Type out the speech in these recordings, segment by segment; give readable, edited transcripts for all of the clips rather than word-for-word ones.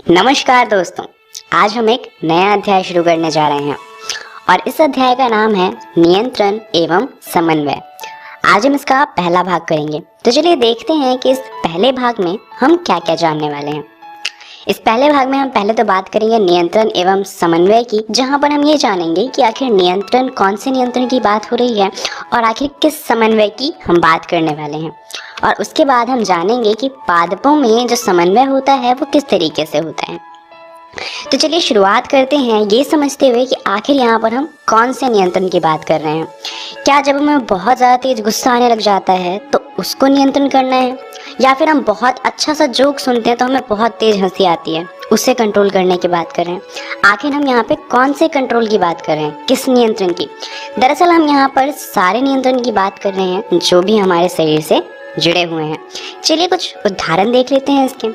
नमस्कार दोस्तों, आज हम एक नया अध्याय शुरू करने जा रहे हैं और इस अध्याय का नाम है नियंत्रण एवं समन्वय। आज हम इसका पहला भाग करेंगे। तो चलिए देखते हैं कि इस पहले भाग में हम क्या क्या जानने वाले हैं। इस पहले भाग में हम पहले तो बात करेंगे नियंत्रण एवं समन्वय की, जहां पर हम ये जानेंगे कि आखिर नियंत्रण, कौन से नियंत्रण की बात हो रही है और आखिर किस समन्वय की हम बात करने वाले हैं। और उसके बाद हम जानेंगे कि पादपों में जो समन्वय होता है वो किस तरीके से होता है। तो चलिए शुरुआत करते हैं ये समझते हुए कि आखिर यहाँ पर हम कौन से नियंत्रण की बात कर रहे हैं। क्या जब हमें बहुत ज़्यादा तेज गुस्सा आने लग जाता है तो उसको नियंत्रण करना है, या फिर हम बहुत अच्छा सा जोक सुनते हैं तो हमें बहुत तेज हंसी आती है, उससे कंट्रोल करने की बात कर रहे हैं। आखिर हम यहाँ पे कौन से कंट्रोल की बात कर रहे हैं, किस नियंत्रण की? दरअसल हम यहाँ पर सारे नियंत्रण की बात कर रहे हैं जो भी हमारे शरीर से जुड़े हुए हैं। चलिए कुछ उदाहरण देख लेते हैं इसके।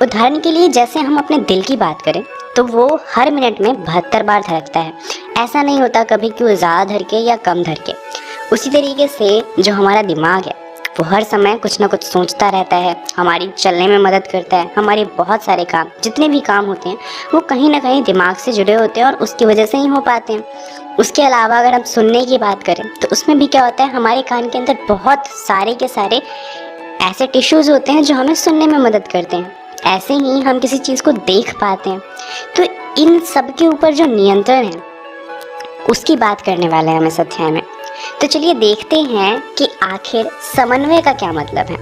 उदाहरण के लिए जैसे हम अपने दिल की बात करें तो वो हर मिनट में 72 बार धड़कता है। ऐसा नहीं होता कभी कि वो ज़्यादा धड़के या कम धड़के। उसी तरीके से जो हमारा दिमाग है वो हर समय कुछ ना कुछ सोचता रहता है, हमारी चलने में मदद करता है। हमारे बहुत सारे काम, जितने भी काम होते हैं वो कहीं ना कहीं दिमाग से जुड़े होते हैं और उसकी वजह से ही हो पाते हैं। उसके अलावा अगर हम सुनने की बात करें तो उसमें भी क्या होता है, हमारे कान के अंदर बहुत सारे के सारे ऐसे टिश्यूज़ होते हैं जो हमें सुनने में मदद करते हैं। ऐसे ही हम किसी चीज़ को देख पाते हैं। तो इन सब के ऊपर जो नियंत्रण है उसकी बात करने वाले हैं हम इस अध्याय में। तो चलिए देखते हैं कि आखिर समन्वय का क्या मतलब है।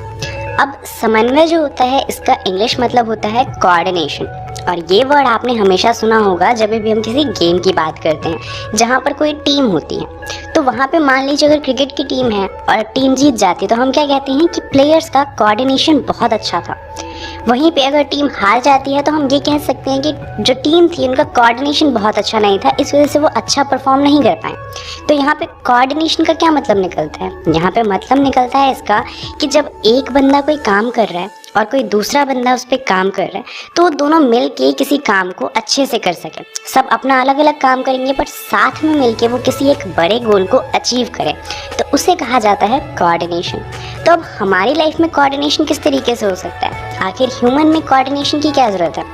अब समन्वय जो होता है इसका इंग्लिश मतलब होता है कोऑर्डिनेशन, और ये वर्ड आपने हमेशा सुना होगा जब भी हम किसी गेम की बात करते हैं जहाँ पर कोई टीम होती है। तो वहाँ पे मान लीजिए अगर क्रिकेट की टीम है और टीम जीत जाती है तो हम क्या कहते हैं कि प्लेयर्स का कोऑर्डिनेशन बहुत अच्छा था। वहीं पे अगर टीम हार जाती है तो हम ये कह सकते हैं कि जो टीम थी उनका कोऑर्डिनेशन बहुत अच्छा नहीं था, इस वजह से वो अच्छा परफॉर्म नहीं कर पाए। तो यहाँ पे कोऑर्डिनेशन का क्या मतलब निकलता है? यहाँ पे मतलब निकलता है इसका कि जब एक बंदा कोई काम कर रहा है और कोई दूसरा बंदा उस पर काम कर रहा है तो वो दोनों मिल के किसी काम को अच्छे से कर सके। सब अपना अलग अलग काम करेंगे पर साथ में मिल के वो किसी एक बड़े गोल को अचीव करें, तो उसे कहा जाता है कोऑर्डिनेशन। तो अब हमारी लाइफ में कोऑर्डिनेशन किस तरीके से हो सकता है? आखिर ह्यूमन में कोऑर्डिनेशन की क्या ज़रूरत है?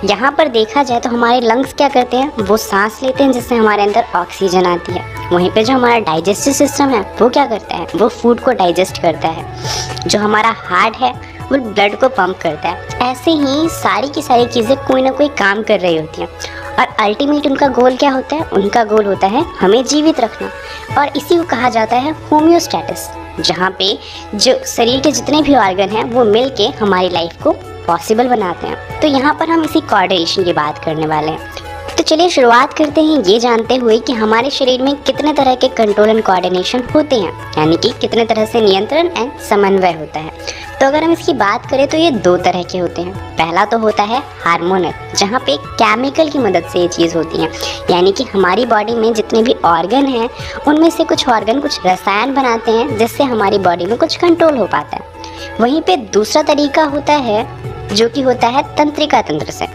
यहाँ पर देखा जाए तो हमारे लंग्स क्या करते हैं, वो सांस लेते हैं जिससे हमारे अंदर ऑक्सीजन आती है। वहीं पे जो हमारा डाइजेस्टिव सिस्टम है वो क्या करता है, वो फूड को डाइजेस्ट करता है। जो हमारा हार्ट है वो ब्लड को पंप करता है। ऐसे ही सारी की सारी चीज़ें कोई ना कोई काम कर रही होती हैं और अल्टीमेट उनका गोल क्या होता है? उनका गोल होता है हमें जीवित रखना, और इसी को कहा जाता है होम्योस्टैटिस, जहाँ पे जो शरीर के जितने भी ऑर्गन हैं वो मिल के हमारी लाइफ को पॉसिबल बनाते हैं। तो यहाँ पर हम इसी कोऑर्डिनेशन की बात करने वाले हैं। तो चलिए शुरुआत करते हैं ये जानते हुए कि हमारे शरीर में कितने तरह के कंट्रोल एंड कोऑर्डिनेशन होते हैं, यानी कि कितने तरह से नियंत्रण एंड समन्वय होता है। तो अगर हम इसकी बात करें तो ये 2 तरह के होते हैं। पहला तो होता है हार्मोनल, जहाँ पे केमिकल की मदद से ये चीज़ होती है, यानी कि हमारी बॉडी में जितने भी ऑर्गन हैं उनमें से कुछ ऑर्गन कुछ रसायन बनाते हैं जिससे हमारी बॉडी में कुछ कंट्रोल हो पाता है। वहीं पे दूसरा तरीका होता है जो कि होता है तंत्रिका तंत्र से।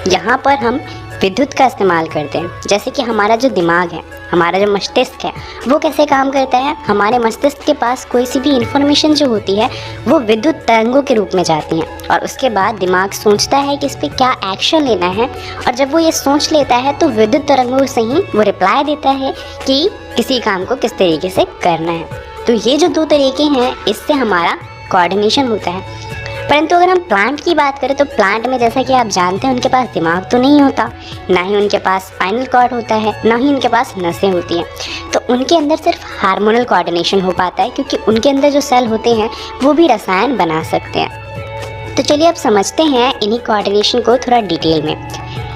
यहाँ पर हम विद्युत का इस्तेमाल करते हैं। जैसे कि हमारा जो दिमाग है, हमारा जो मस्तिष्क है, वो कैसे काम करता है? हमारे मस्तिष्क के पास कोई सी भी इंफॉर्मेशन जो होती है वो विद्युत तरंगों के रूप में जाती हैं, और उसके बाद दिमाग सोचता है कि इस पर क्या एक्शन लेना है, और जब वो ये सोच लेता है तो विद्युत तरंगों से ही वो रिप्लाई देता है कि किसी काम को किस तरीके से करना है। तो ये जो 2 तरीके हैं इससे हमारा कोऑर्डिनेशन होता है। परंतु अगर हम प्लांट की बात करें तो प्लांट में जैसा कि आप जानते हैं उनके पास दिमाग तो नहीं होता, ना ही उनके पास स्पाइनल कॉर्ड होता है, ना ही उनके पास नसें होती हैं। तो उनके अंदर सिर्फ हार्मोनल कोऑर्डिनेशन हो पाता है, क्योंकि उनके अंदर जो सेल होते हैं वो भी रसायन बना सकते हैं। तो चलिए अब समझते हैं इन्हीं कोऑर्डिनेशन को थोड़ा डिटेल में।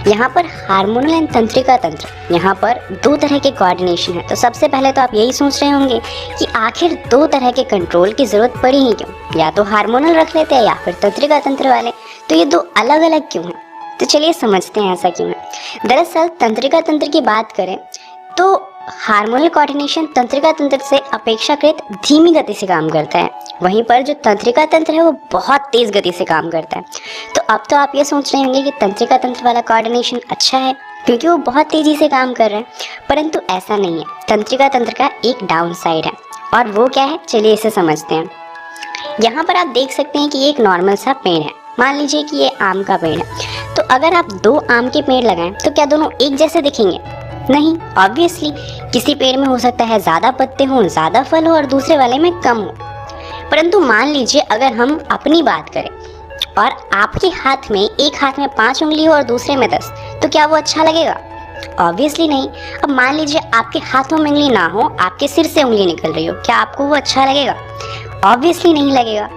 यहाँ पर हार्मोनल एंड तंत्रिका तंत्र, यहाँ पर 2 तरह के कोऑर्डिनेशन है। तो सबसे पहले तो आप यही सोच रहे होंगे कि आखिर 2 तरह के कंट्रोल की ज़रूरत पड़ी ही क्यों? या तो हार्मोनल रख लेते हैं या फिर तंत्रिका तंत्र वाले, तो ये 2 अलग अलग क्यों हैं? तो चलिए समझते हैं ऐसा क्यों है। दरअसल तंत्रिका तंत्र की बात करें तो हार्मोनल कोऑर्डिनेशन तंत्रिका तंत्र से अपेक्षाकृत धीमी गति से काम करता है, वहीं पर जो तंत्रिका तंत्र है वो बहुत तेज़ गति से काम करता है। तो अब तो आप ये सोच रहे होंगे कि तंत्रिका तंत्र वाला कोऑर्डिनेशन अच्छा है क्योंकि वो बहुत तेज़ी से काम कर रहा है, परंतु ऐसा नहीं है। तंत्रिका तंत्र का एक डाउन साइड है, और वो क्या है, चलिए इसे समझते हैं। यहाँ पर आप देख सकते हैं कि ये एक नॉर्मल सा पेड़ है। मान लीजिए कि ये आम का पेड़ है, तो अगर आप दो आम के पेड़ लगाएं तो क्या दोनों एक जैसे दिखेंगे? नहीं, ऑब्वियसली किसी पेड़ में हो सकता है ज़्यादा पत्ते हों, ज़्यादा फल हो और दूसरे वाले में कम हो। परंतु मान लीजिए अगर हम अपनी बात करें और आपके हाथ में, एक हाथ में 5 उंगली हो और दूसरे में 10, तो क्या वो अच्छा लगेगा? ऑब्वियसली नहीं। अब मान लीजिए आपके हाथों में उंगली ना हो, आपके सिर से उंगली निकल रही हो, क्या आपको वो अच्छा लगेगा? ऑब्वियसली नहीं लगेगा।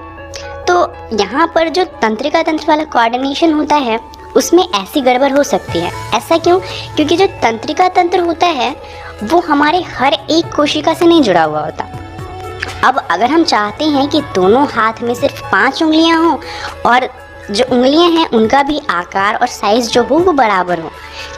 तो यहाँ पर जो तंत्रिका तंत्र वाला कोऑर्डिनेशन होता है उसमें ऐसी गड़बड़ हो सकती है। ऐसा क्यों? क्योंकि जो तंत्रिका तंत्र होता है वो हमारे हर एक कोशिका से नहीं जुड़ा हुआ होता। अब अगर हम चाहते हैं कि दोनों हाथ में सिर्फ 5 उंगलियां हों और जो उंगलियां हैं उनका भी आकार और साइज जो हो वो बराबर हो,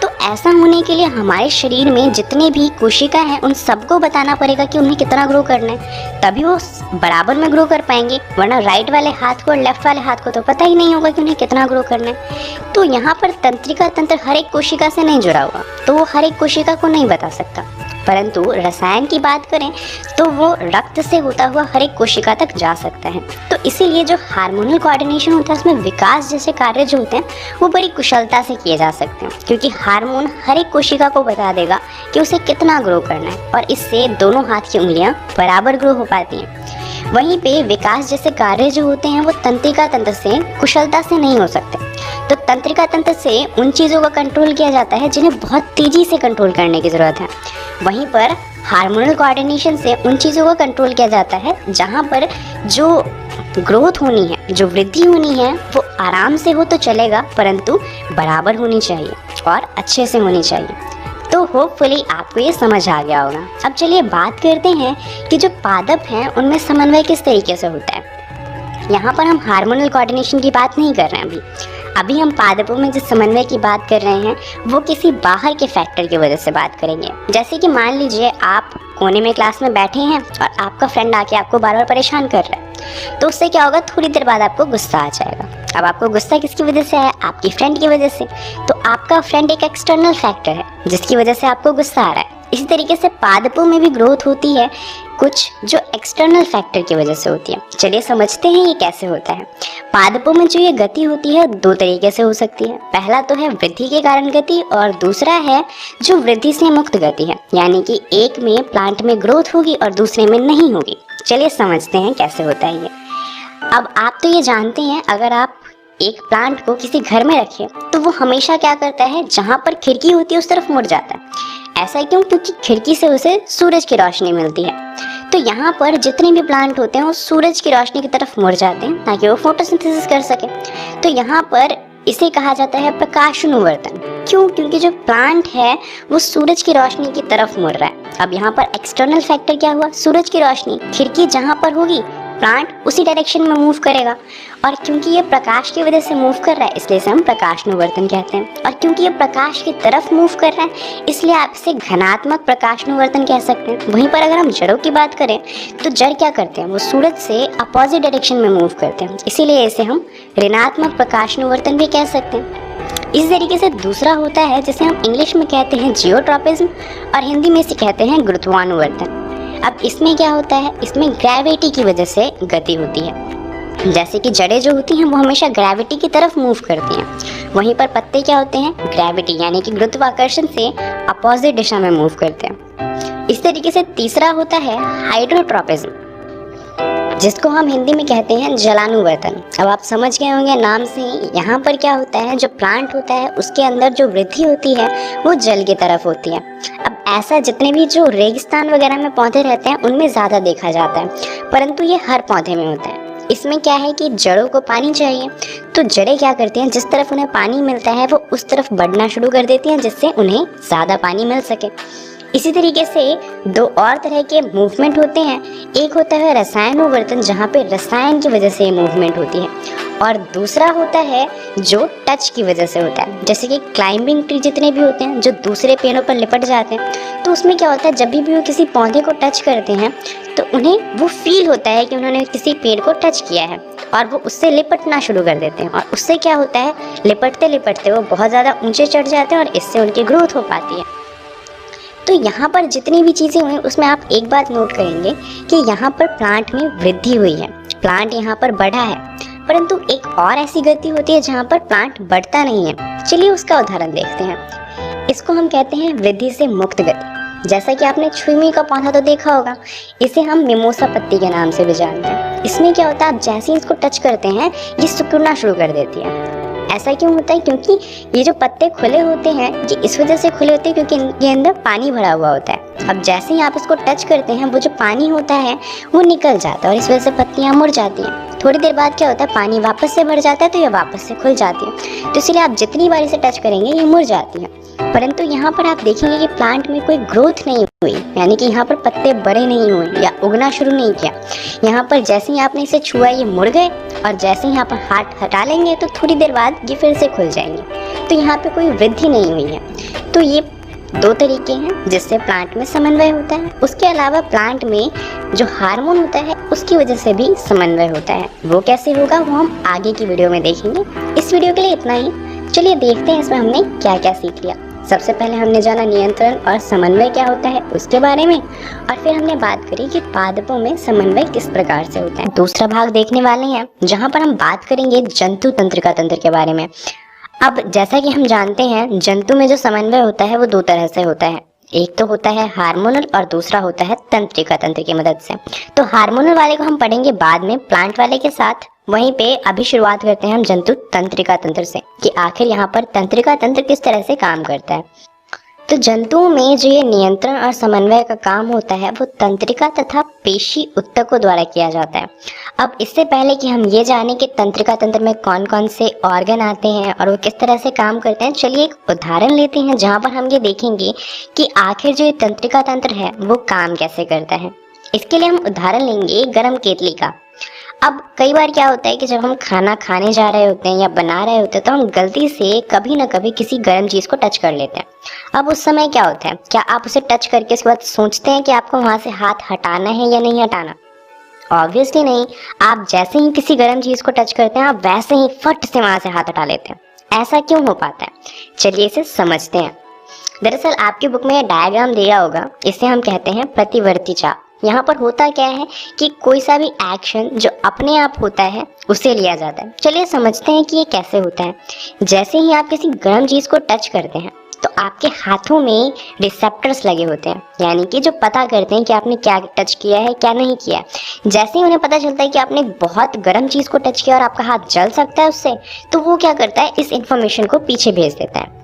तो ऐसा होने के लिए हमारे शरीर में जितने भी कोशिका हैं उन सबको बताना पड़ेगा कि उन्हें कितना ग्रो करना है, तभी वो बराबर में ग्रो कर पाएंगे। वरना राइट वाले हाथ को और लेफ्ट वाले हाथ को तो पता ही नहीं होगा कि उन्हें कितना ग्रो करना है। तो यहाँ पर तंत्रिका तंत्र हर एक कोशिका से नहीं जुड़ा हुआ, तो वो हर एक कोशिका को नहीं बता सकता। परंतु रसायन की बात करें तो वो रक्त से होता हुआ हर एक कोशिका तक जा सकता है। तो इसीलिए जो हार्मोनल कोऑर्डिनेशन होता है उसमें विकास जैसे कार्य जो होते हैं वो बड़ी कुशलता से किए जा सकते हैं, क्योंकि हार्मोन हर एक कोशिका को बता देगा कि उसे कितना ग्रो करना है और इससे दोनों हाथ की उंगलियां बराबर ग्रो हो पाती हैं। वहीं पे विकास जैसे कार्य जो होते हैं वो तंत्रिका तंत्र से कुशलता से नहीं हो सकते। तो तंत्रिका तंत्र से उन चीज़ों का कंट्रोल किया जाता है जिन्हें बहुत तेज़ी से कंट्रोल करने की ज़रूरत है। वहीं पर हार्मोनल कोऑर्डिनेशन से उन चीज़ों को कंट्रोल किया जाता है जहाँ पर जो ग्रोथ होनी है, जो वृद्धि होनी है वो आराम से हो तो चलेगा, परंतु बराबर होनी चाहिए और अच्छे से होनी चाहिए। तो होपफुली आपको ये समझ आ गया होगा। अब चलिए बात करते हैं कि जो पादप हैं उनमें समन्वय किस तरीके से होता है। यहाँ पर हम हार्मोनल कोऑर्डिनेशन की बात नहीं कर रहे हैं अभी हम पादपों में जिस समन्वय की बात कर रहे हैं वो किसी बाहर के फैक्टर की वजह से बात करेंगे। जैसे कि मान लीजिए आप कोने में क्लास में बैठे हैं और आपका फ्रेंड आके आपको बार बार परेशान कर रहा है, तो उससे क्या होगा, थोड़ी देर बाद आपको गुस्सा आ जाएगा। अब आपको गुस्सा किसकी वजह से आया? आपकी फ्रेंड की वजह से। तो आपका फ्रेंड एक एक्सटर्नल फैक्टर है जिसकी वजह से आपको गुस्सा आ रहा है। इसी तरीके से पादपों में भी ग्रोथ होती है कुछ जो एक्सटर्नल फैक्टर की वजह से होती है। चलिए समझते हैं ये कैसे होता है। पादपों में जो ये गति होती है 2 तरीके से हो सकती है। पहला तो है वृद्धि के कारण गति और दूसरा है जो वृद्धि से मुक्त गति है, यानी कि एक में प्लांट में ग्रोथ होगी और दूसरे में नहीं होगी। चलिए समझते हैं कैसे होता है ये। अब आप तो ये जानते हैं अगर आप एक प्लांट को किसी घर में रखें तो वो हमेशा क्या करता है, जहाँ पर खिड़की होती है उस तरफ मुड़ जाता है। ऐसा क्यों? क्योंकि खिड़की से उसे सूरज की रोशनी मिलती है। तो यहाँ पर जितने भी प्लांट होते हैं वो सूरज की रोशनी की तरफ मुड़ जाते हैं ताकि वो फोटोसिंथेसिस कर सके। तो यहाँ पर इसे कहा जाता है प्रकाशानुवर्तन। क्यों? क्योंकि जो प्लांट है वो सूरज की रोशनी की तरफ मुड़ रहा है। अब यहाँ पर एक्सटर्नल फैक्टर क्या हुआ? सूरज की रोशनी। खिड़की जहाँ पर होगी प्लांट उसी डायरेक्शन में मूव करेगा, और क्योंकि ये प्रकाश की वजह से मूव कर रहा है इसलिए इसे हम प्रकाशानुवर्तन कहते हैं। और क्योंकि ये प्रकाश की तरफ मूव कर रहा है इसलिए आप इसे घनात्मक प्रकाशानुवर्तन कह सकते हैं। वहीं पर अगर हम जड़ों की बात करें तो जड़ क्या करते हैं, वो सूरज से अपोजिट डायरेक्शन में मूव करते हैं, इसीलिए इसे हम ऋणात्मक प्रकाशानुवर्तन भी कह सकते हैं। इस तरीके से दूसरा होता है जिसे हम इंग्लिश में कहते हैं जियोट्रॉपिज्म और हिंदी में इसे कहते हैं गुरुत्वानुवर्तन। अब इसमें क्या होता है, इसमें ग्रेविटी की वजह से गति होती है। जैसे कि जड़ें जो होती हैं वो हमेशा ग्रेविटी की तरफ मूव करती हैं, वहीं पर पत्ते क्या होते हैं, ग्रेविटी यानी कि गुरुत्वाकर्षण से अपोजिट दिशा में मूव करते हैं। इस तरीके से तीसरा होता है हाइड्रोट्रॉपिज्म, जिसको हम हिंदी में कहते हैं जलानुवर्तन। अब आप समझ गए होंगे नाम से ही, यहाँ पर क्या होता है, जो प्लांट होता है उसके अंदर जो वृद्धि होती है वो जल की तरफ होती है। अब ऐसा जितने भी जो रेगिस्तान वगैरह में पौधे रहते हैं उनमें ज़्यादा देखा जाता है, परंतु ये हर पौधे में होता है। इसमें क्या है कि जड़ों को पानी चाहिए, तो जड़ें क्या करती हैं, जिस तरफ उन्हें पानी मिलता है वो उस तरफ बढ़ना शुरू कर देती हैं जिससे उन्हें ज़्यादा पानी मिल सके। इसी तरीके से 2 और तरह के मूवमेंट होते हैं। एक होता है रसायनोवर्तन, जहाँ पे रसायन की वजह से ये मूवमेंट होती है, और दूसरा होता है जो टच की वजह से होता है। जैसे कि क्लाइंबिंग ट्री जितने भी होते हैं जो दूसरे पेड़ों पर लिपट जाते हैं, तो उसमें क्या होता है, जब भी वो किसी पौधे को टच करते हैं तो उन्हें वो फील होता है कि उन्होंने किसी पेड़ को टच किया है और वो उससे लिपटना शुरू कर देते हैं, और उससे क्या होता है, लिपटते लिपटते वो बहुत ज़्यादा ऊंचे चढ़ जाते हैं और इससे उनकी ग्रोथ हो पाती है। तो यहाँ पर जितनी भी चीज़ें हुई उसमें आप एक बात नोट करेंगे कि यहाँ पर प्लांट में वृद्धि हुई है, प्लांट यहाँ पर बढ़ा है, परंतु एक और ऐसी गति होती है जहाँ पर प्लांट बढ़ता नहीं है। चलिए उसका उदाहरण देखते हैं। इसको हम कहते हैं वृद्धि से मुक्त गति। जैसा कि आपने छुई का पौधा तो देखा होगा, इसे हम मिमोसा पत्ती के नाम से भी जानते हैं। इसमें क्या होता है, आप जैसे ही इसको टच करते हैं ये सिकुड़ना शुरू कर देती है। ऐसा क्यों होता है? क्योंकि ये जो पत्ते खुले होते हैं ये इस वजह से खुले होते हैं क्योंकि इनके अंदर पानी भरा हुआ होता है। अब जैसे ही आप इसको टच करते हैं वो जो पानी होता है वो निकल जाता है और इस वजह से पत्तियां मुड़ जाती हैं। थोड़ी देर बाद क्या होता है, पानी वापस से भर जाता है तो ये वापस से खुल जाती है। तो इसलिए आप जितनी बार इसे टच करेंगे ये मुड़ जाती है। परंतु यहाँ पर आप देखेंगे कि प्लांट में कोई ग्रोथ नहीं हुई, यानी कि यहाँ पर पत्ते बड़े नहीं हुए या उगना शुरू नहीं किया। यहाँ पर जैसे ही आपने इसे छुआ ये मुड़ गए और जैसे ही यहाँ पर हाथ हटा लेंगे तो थोड़ी देर बाद ये फिर से खुल जाएंगे। तो यहाँ पे कोई वृद्धि नहीं हुई है। तो ये दो तरीके हैं जिससे प्लांट में समन्वय होता है। उसके अलावा प्लांट में जो हार्मोन होता है उसकी वजह से भी समन्वय होता है। वो कैसे होगा वो हम आगे की वीडियो में देखेंगे। इस वीडियो के लिए इतना ही। चलिए देखते हैं इसमें हमने क्या क्या सीख लिया। सबसे पहले हमने जाना नियंत्रण और समन्वय क्या होता है उसके बारे में, और फिर हमने बात करी कि पादपों में समन्वय किस प्रकार से होता है। दूसरा भाग देखने वाले हैं जहाँ पर हम बात करेंगे जंतु तंत्रिका तंत्र के बारे में। अब जैसा कि हम जानते हैं जंतु में जो समन्वय होता है वो दो तरह से होता है। एक तो होता है हार्मोनल और दूसरा होता है तंत्रिका तंत्र की मदद से। तो हार्मोनल वाले को हम पढ़ेंगे बाद में प्लांट वाले के साथ। वहीं पे अभी शुरुआत करते हैं हम जंतु तंत्रिका तंत्र से कि आखिर यहाँ पर तंत्रिका तंत्र किस तरह से काम करता है। तो जंतुओं में जो ये नियंत्रण और समन्वय का काम होता है वो तंत्रिका तथा पेशी ऊतकों द्वारा किया जाता है। अब इससे पहले कि हम ये जाने कि तंत्रिका तंत्र में कौन कौन से ऑर्गन आते हैं और वो किस तरह से काम करते हैं, चलिए एक उदाहरण लेते हैं जहाँ पर हम ये देखेंगे कि आखिर जो ये तंत्रिका तंत्र है वो काम कैसे करता है। इसके लिए हम उदाहरण लेंगे गरम केतली का। अब कई बार क्या होता है कि जब हम खाना खाने जा रहे होते हैं या बना रहे होते हैं तो हम गलती से कभी ना कभी किसी गर्म चीज़ को टच कर लेते हैं। अब उस समय क्या होता है, क्या आप उसे टच करके उसके बाद सोचते हैं कि आपको वहाँ से हाथ हटाना है या नहीं हटाना? ऑब्वियसली नहीं। आप जैसे ही किसी गर्म चीज़ को टच करते हैं आप वैसे ही फट से वहाँ से हाथ हटा लेते हैं। ऐसा क्यों हो पाता है, चलिए इसे समझते हैं। दरअसल आपकी बुक में यह डायग्राम दिया होगा, इसे हम कहते हैं प्रतिवर्ती चाप। यहाँ पर होता क्या है कि कोई सा भी एक्शन जो अपने आप होता है उसे लिया जाता है। चलिए समझते हैं कि ये कैसे होता है। जैसे ही आप किसी गर्म चीज़ को टच करते हैं तो आपके हाथों में रिसेप्टर्स लगे होते हैं, यानी कि जो पता करते हैं कि आपने क्या टच किया है क्या नहीं किया। जैसे ही उन्हें पता चलता है कि आपने बहुत गर्म चीज़ को टच किया और आपका हाथ जल सकता है उससे, तो वो क्या करता है, इस इंफॉर्मेशन को पीछे भेज देता है।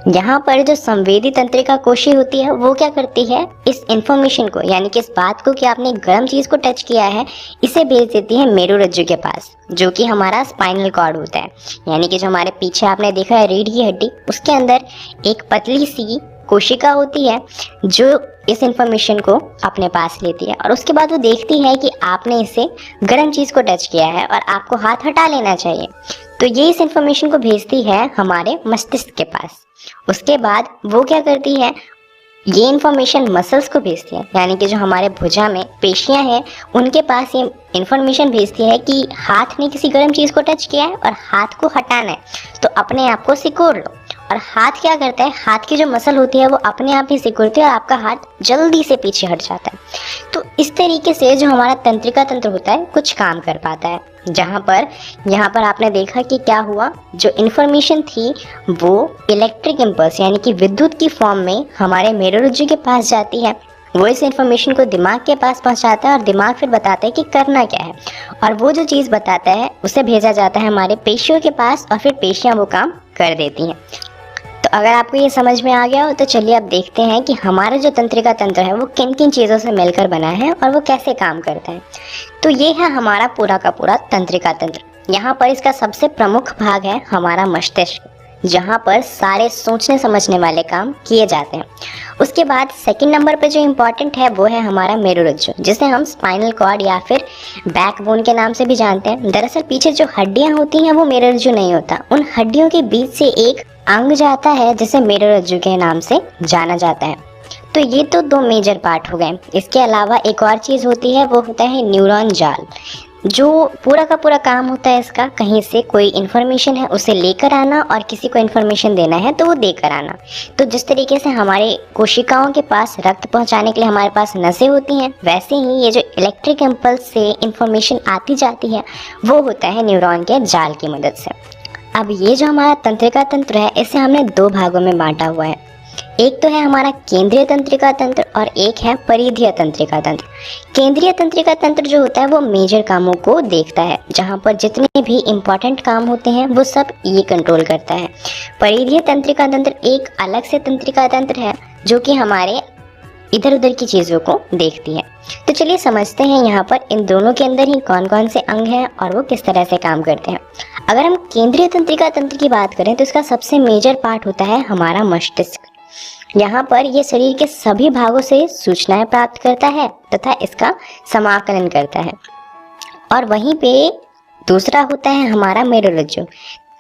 यहाँ पर जो संवेदी तंत्रिका कोशी होती है वो क्या करती है, इस इंफॉर्मेशन को यानी कि इस बात को कि आपने गर्म चीज़ को टच किया है इसे भेज देती है मेरुरज्जु के पास, जो कि हमारा स्पाइनल कॉर्ड होता है। यानी कि जो हमारे पीछे आपने देखा है रीढ़ की हड्डी, उसके अंदर एक पतली सी कोशिका होती है जो इस इंफॉर्मेशन को अपने पास लेती है और उसके बाद वो देखती है कि आपने इसे गर्म चीज़ को टच किया है और आपको हाथ हटा लेना चाहिए। तो ये इस इंफॉर्मेशन को भेजती है हमारे मस्तिष्क के पास। उसके बाद वो क्या करती है, ये इंफॉर्मेशन मसल्स को भेजती है, यानी कि जो हमारे भुजा में पेशियां हैं उनके पास ये इंफॉर्मेशन भेजती है कि हाथ ने किसी गर्म चीज़ को टच किया है और हाथ को हटाना है, तो अपने आप को सिकोड़ लो। और हाथ क्या करता है, हाथ की जो मसल होती है वो अपने आप ही सिकुड़ती है और आपका हाथ जल्दी से पीछे हट जाता है। तो इस तरीके से जो हमारा तंत्रिका तंत्र होता है कुछ काम कर पाता है। जहाँ पर आपने देखा कि क्या हुआ, जो इन्फॉर्मेशन थी वो इलेक्ट्रिक इम्पल्स यानी कि विद्युत की फॉर्म में हमारे मेरुरज्जु के पास जाती है। वो इस इन्फॉर्मेशन को दिमाग के पास पहुंचाता है और दिमाग फिर बताता है कि करना क्या है, और वो जो चीज़ बताता है उसे भेजा जाता है हमारे पेशियों के पास और फिर पेशियां वो काम कर देती हैं। तो अगर आपको ये समझ में आ गया हो तो चलिए अब देखते हैं कि हमारा जो तंत्रिका तंत्र है वो किन किन चीज़ों से मिलकर बना है और वो कैसे काम करता है। तो ये है हमारा पूरा का पूरा तंत्रिका तंत्र। यहाँ पर इसका सबसे प्रमुख भाग है हमारा मस्तिष्क, जहाँ पर सारे सोचने समझने वाले काम किए जाते हैं। उसके बाद सेकंड नंबर पे जो इम्पोर्टेंट है वो है हमारा मेरुरज्जु, जिसे हम स्पाइनल कॉर्ड या फिर बैकबोन के नाम से भी जानते हैं। दरअसल पीछे जो हड्डियाँ होती हैं वो मेरुरज्जु नहीं होता, उन हड्डियों के बीच से एक अंग जाता है जिसे मेरुरज्जु के नाम से जाना जाता है। तो ये तो दो मेजर पार्ट हो गए। इसके अलावा एक और चीज़ होती है वो होता है न्यूरॉन जाल। जो पूरा का पूरा काम होता है इसका, कहीं से कोई इन्फॉर्मेशन है उसे लेकर आना और किसी को इन्फॉर्मेशन देना है तो वो देकर आना। तो जिस तरीके से हमारे कोशिकाओं के पास रक्त पहुंचाने के लिए हमारे पास नसें होती हैं, वैसे ही ये जो इलेक्ट्रिक इम्पल्स से इन्फॉर्मेशन आती जाती है वो होता है न्यूरॉन के जाल की मदद से। अब ये जो हमारा तंत्रिका तंत्र है इसे हमने दो भागों में बांटा हुआ है। एक तो है हमारा केंद्रीय तंत्रिका तंत्र और एक है परिधीय तंत्रिका तंत्र। केंद्रीय तंत्रिका तंत्र जो होता है वो मेजर कामों को देखता है, जहाँ पर जितने भी इम्पोर्टेंट काम होते हैं वो सब ये कंट्रोल करता है। परिधीय तंत्रिका तंत्र एक अलग से तंत्रिका तंत्र है जो कि हमारे इधर उधर की चीज़ों को देखती है। तो चलिए समझते हैं यहाँ पर इन दोनों के अंदर ही कौन कौन से अंग हैं और वो किस तरह से काम करते हैं। अगर हम केंद्रीय तंत्रिका तंत्र की बात करें तो इसका सबसे मेजर पार्ट होता है हमारा मस्तिष्क। यहाँ पर ये शरीर के सभी भागों से सूचनाएं प्राप्त करता है तथा इसका समाकलन करता है। और वहीं पे दूसरा होता है हमारा मेरुरज्जु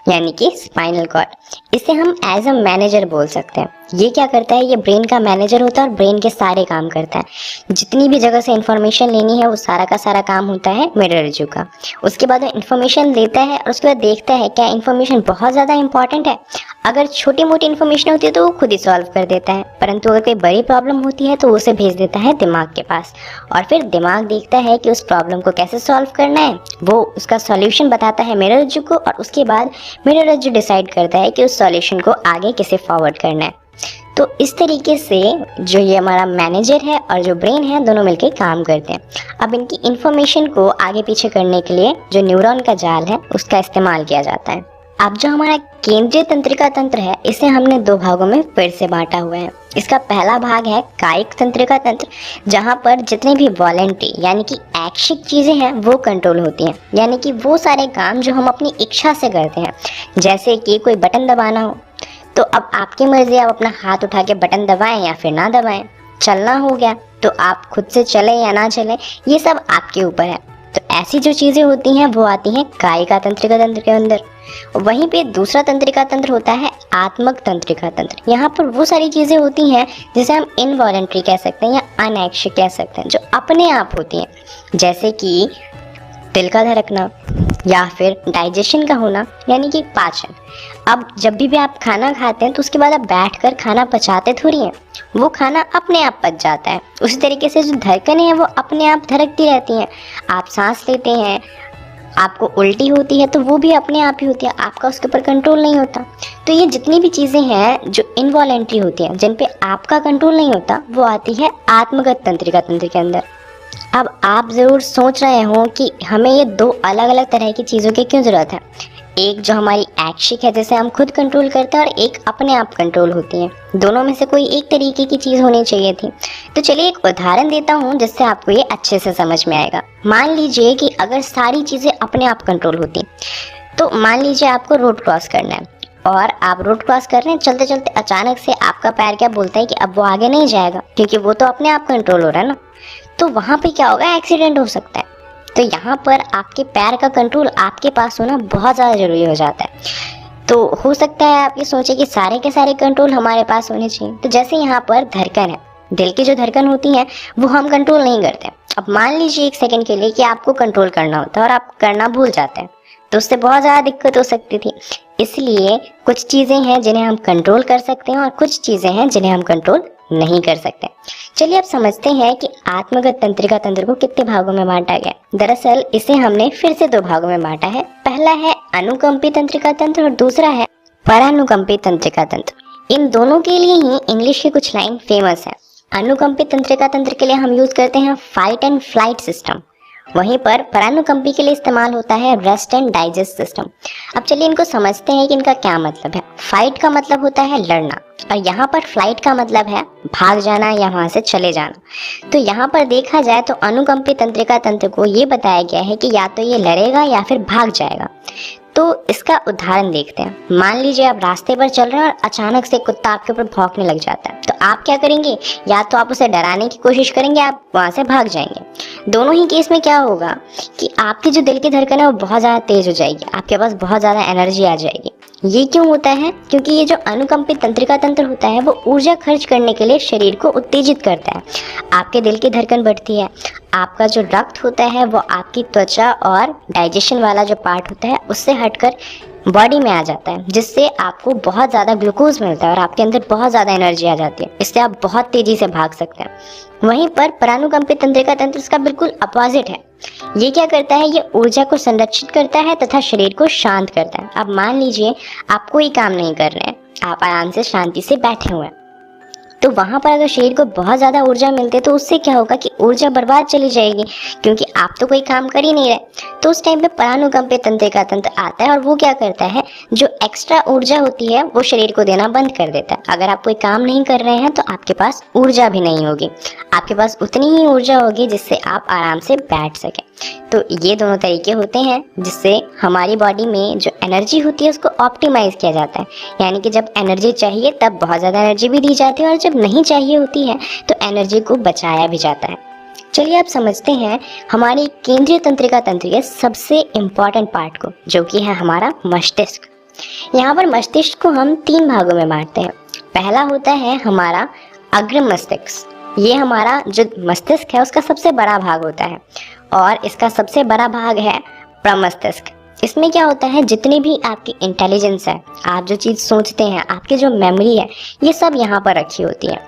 यानी कि स्पाइनल कॉर्ड। इसे हम एज अ मैनेजर बोल सकते हैं। ये क्या करता है, ये ब्रेन का मैनेजर होता है और ब्रेन के सारे काम करता है। जितनी भी जगह से इन्फॉर्मेशन लेनी है वो सारा का सारा काम होता है मेरुरज्जु का। उसके बाद वो इन्फॉर्मेशन देता है और उसके बाद देखता है क्या इन्फॉर्मेशन बहुत ज़्यादा इंपॉर्टेंट है। अगर छोटी मोटी इन्फॉर्मेशन होती है तो वो खुद ही सॉल्व कर देता है, परंतु अगर कोई बड़ी प्रॉब्लम होती है तो उसे भेज देता है दिमाग के पास और फिर दिमाग देखता है कि उस प्रॉब्लम को कैसे सॉल्व करना है। वो उसका सॉल्यूशन बताता है मेरुरज्जु को और उसके बाद मेरुरज्जु डिसाइड करता है कि उस सॉल्यूशन को आगे किसे फॉरवर्ड करना है। तो इस तरीके से जो ये हमारा मैनेजर है और जो ब्रेन है दोनों मिलकर काम करते हैं। अब इनकी इन्फॉर्मेशन को आगे पीछे करने के लिए जो न्यूरॉन का जाल है उसका इस्तेमाल किया जाता है। अब जो हमारा केंद्रीय तंत्रिका तंत्र है इसे हमने दो भागों में फिर से बांटा हुआ है। इसका पहला भाग है कायिक तंत्रिका तंत्र, जहाँ पर जितने भी वॉलेंट्री यानी कि ऐच्छिक चीज़ें हैं वो कंट्रोल होती हैं। यानी कि वो सारे काम जो हम अपनी इच्छा से करते हैं, जैसे कि कोई बटन दबाना हो तो अब आपकी मर्जी, आप अपना हाथ उठा के बटन दबाएं या फिर ना दबाएं। चलना हो गया तो आप खुद से चलें या ना चलें, ये सब आपके ऊपर है। तो ऐसी जो चीज़ें होती हैं वो आती हैं कायिका तंत्रिका तंत्र के अंदर। वहीं पे दूसरा तंत्रिका तंत्र होता है आत्मक तंत्रिका तंत्र। यहाँ पर वो सारी चीज़ें होती हैं जिसे हम इनवॉलेंट्री कह सकते हैं या अनैच्छिक कह सकते हैं, जो अपने आप होती हैं, जैसे कि दिल का धड़कना या फिर डाइजेशन का होना यानी कि पाचन। अब जब भी आप खाना खाते हैं तो उसके बाद आप बैठकर खाना पचाते थोड़ी हैं, वो खाना अपने आप पच जाता है। उसी तरीके से जो धड़कनें हैं वो अपने आप धड़कती रहती हैं। आप सांस लेते हैं, आपको उल्टी होती है तो वो भी अपने आप ही होती है, आपका उसके ऊपर कंट्रोल नहीं होता। तो ये जितनी भी चीज़ें हैं जो इनवॉलेंट्री होती हैं, जिन पे आपका कंट्रोल नहीं होता, वो आती है आत्मगत तंत्रिका तंत्र के अंदर। अब आप ज़रूर सोच रहे हो कि हमें ये दो अलग अलग तरह की चीज़ों की क्यों ज़रूरत है। एक जो हमारी ऐच्छिक है जिसे हम खुद कंट्रोल करते हैं और एक अपने आप कंट्रोल होती है। दोनों में से कोई एक तरीके की चीज़ होनी चाहिए थी। तो चलिए एक उदाहरण देता हूँ जिससे आपको ये अच्छे से समझ में आएगा। मान लीजिए कि अगर सारी चीज़ें अपने आप कंट्रोल होती, तो मान लीजिए आपको रोड क्रॉस करना है और आप रोड क्रॉस कर रहे हैं, चलते चलते अचानक से आपका पैर क्या बोलता है कि अब वो आगे नहीं जाएगा, क्योंकि वो तो अपने आप कंट्रोल हो रहा है ना। तो वहाँ पे क्या होगा, एक्सीडेंट हो सकता है। तो यहाँ पर आपके पैर का कंट्रोल आपके पास होना बहुत ज़्यादा ज़रूरी हो जाता है। तो हो सकता है आप ये सोचें कि सारे के सारे कंट्रोल हमारे पास होने चाहिए। तो जैसे यहाँ पर धड़कन है, दिल की जो धड़कन होती है वो हम कंट्रोल नहीं करते। अब मान लीजिए एक सेकंड के लिए कि आपको कंट्रोल करना होता है और आप करना भूल जाते हैं, तो उससे बहुत ज़्यादा दिक्कत हो सकती थी। इसलिए कुछ चीज़ें हैं जिन्हें हम कंट्रोल कर सकते हैं और कुछ चीज़ें हैं जिन्हें हम कंट्रोल नहीं कर सकते। चलिए अब समझते हैं कि आत्मगत तंत्रिका तंत्र को कितने भागों में बांटा गया। दरअसल इसे हमने फिर से दो भागों में बांटा है। पहला है अनुकंपी तंत्रिका तंत्र और दूसरा है परानुकंपी तंत्रिका तंत्र। इन दोनों के लिए ही इंग्लिश की कुछ लाइन फेमस है। अनुकंपी तंत्रिका तंत्र के लिए हम यूज करते हैं फाइट एंड फ्लाइट सिस्टम, वहीं पर परानुकंपी के लिए इस्तेमाल होता है रेस्ट एंड डाइजेस्ट सिस्टम। अब चलिए इनको समझते हैं कि इनका क्या मतलब है। फाइट का मतलब होता है लड़ना और यहाँ पर फ्लाइट का मतलब है भाग जाना या वहाँ से चले जाना। तो यहाँ पर देखा जाए तो अनुकंपी तंत्रिका तंत्र को ये बताया गया है कि या तो ये लड़ेगा या फिर भाग जाएगा। तो इसका उदाहरण देखते हैं। मान लीजिए आप रास्ते पर चल रहे हैं और अचानक से कुत्ता आपके ऊपर भौंकने लग जाता है, तो आप क्या करेंगे, या तो आप उसे डराने की कोशिश करेंगे, आप वहां से भाग जाएंगे। दोनों ही केस में क्या होगा कि आपकी जो दिल की धड़कन है वो बहुत ज़्यादा तेज हो जाएगी, आपके पास बहुत ज़्यादा एनर्जी आ जाएगी। ये क्यों होता है? क्योंकि ये जो अनुकंपित तंत्रिका तंत्र होता है वो ऊर्जा खर्च करने के लिए शरीर को उत्तेजित करता है। आपके दिल की धड़कन बढ़ती है, आपका जो रक्त होता है वो आपकी त्वचा और डाइजेशन वाला जो पार्ट होता है उससे हटकर बॉडी में आ जाता है, जिससे आपको बहुत ज़्यादा ग्लूकोज मिलता है और आपके अंदर बहुत ज़्यादा एनर्जी आ जाती है। इससे आप बहुत तेज़ी से भाग सकते हैं। वहीं पर परानुकंपित तंत्रिका तंत्र इसका बिल्कुल अपोजिट है। ये क्या करता है, ये ऊर्जा को संरक्षित करता है तथा शरीर को शांत करता है। अब मान लीजिए आप कोई काम नहीं कर रहे हैं, आप आराम से शांति से बैठे हुए हैं, तो वहां पर अगर शरीर को बहुत ज़्यादा ऊर्जा मिलती है तो उससे क्या होगा कि ऊर्जा बर्बाद चली जाएगी, क्योंकि आप तो कोई काम कर ही नहीं रहे। तो उस टाइम पे परानुकंपित तंत्रिका तंत्र आता है और वो क्या करता है, जो एक्स्ट्रा ऊर्जा होती है वो शरीर को देना बंद कर देता है। अगर आप कोई काम नहीं कर रहे हैं तो आपके पास ऊर्जा भी नहीं होगी, आपके पास उतनी ही ऊर्जा होगी जिससे आप आराम से बैठ सकें। तो ये दोनों तरीके होते हैं जिससे हमारी बॉडी में जो एनर्जी होती है उसको ऑप्टिमाइज किया जाता है। यानी कि जब एनर्जी चाहिए तब बहुत ज़्यादा एनर्जी भी दी जाती है, और जब नहीं चाहिए होती है तो एनर्जी को बचाया भी जाता है। चलिए आप समझते हैं हमारी केंद्रीय तंत्रिका तंत्र के सबसे इम्पॉर्टेंट पार्ट को, जो कि है हमारा मस्तिष्क। यहाँ पर मस्तिष्क को हम 3 भागों में बांटते हैं। पहला होता है हमारा अग्र मस्तिष्क। ये हमारा जो मस्तिष्क है उसका सबसे बड़ा भाग होता है, और इसका सबसे बड़ा भाग है प्रमस्तिष्क। इसमें क्या होता है, जितनी भी आपकी इंटेलिजेंस है, आप जो चीज़ सोचते हैं, आपकी जो मेमोरी है, ये सब यहाँ पर रखी होती है।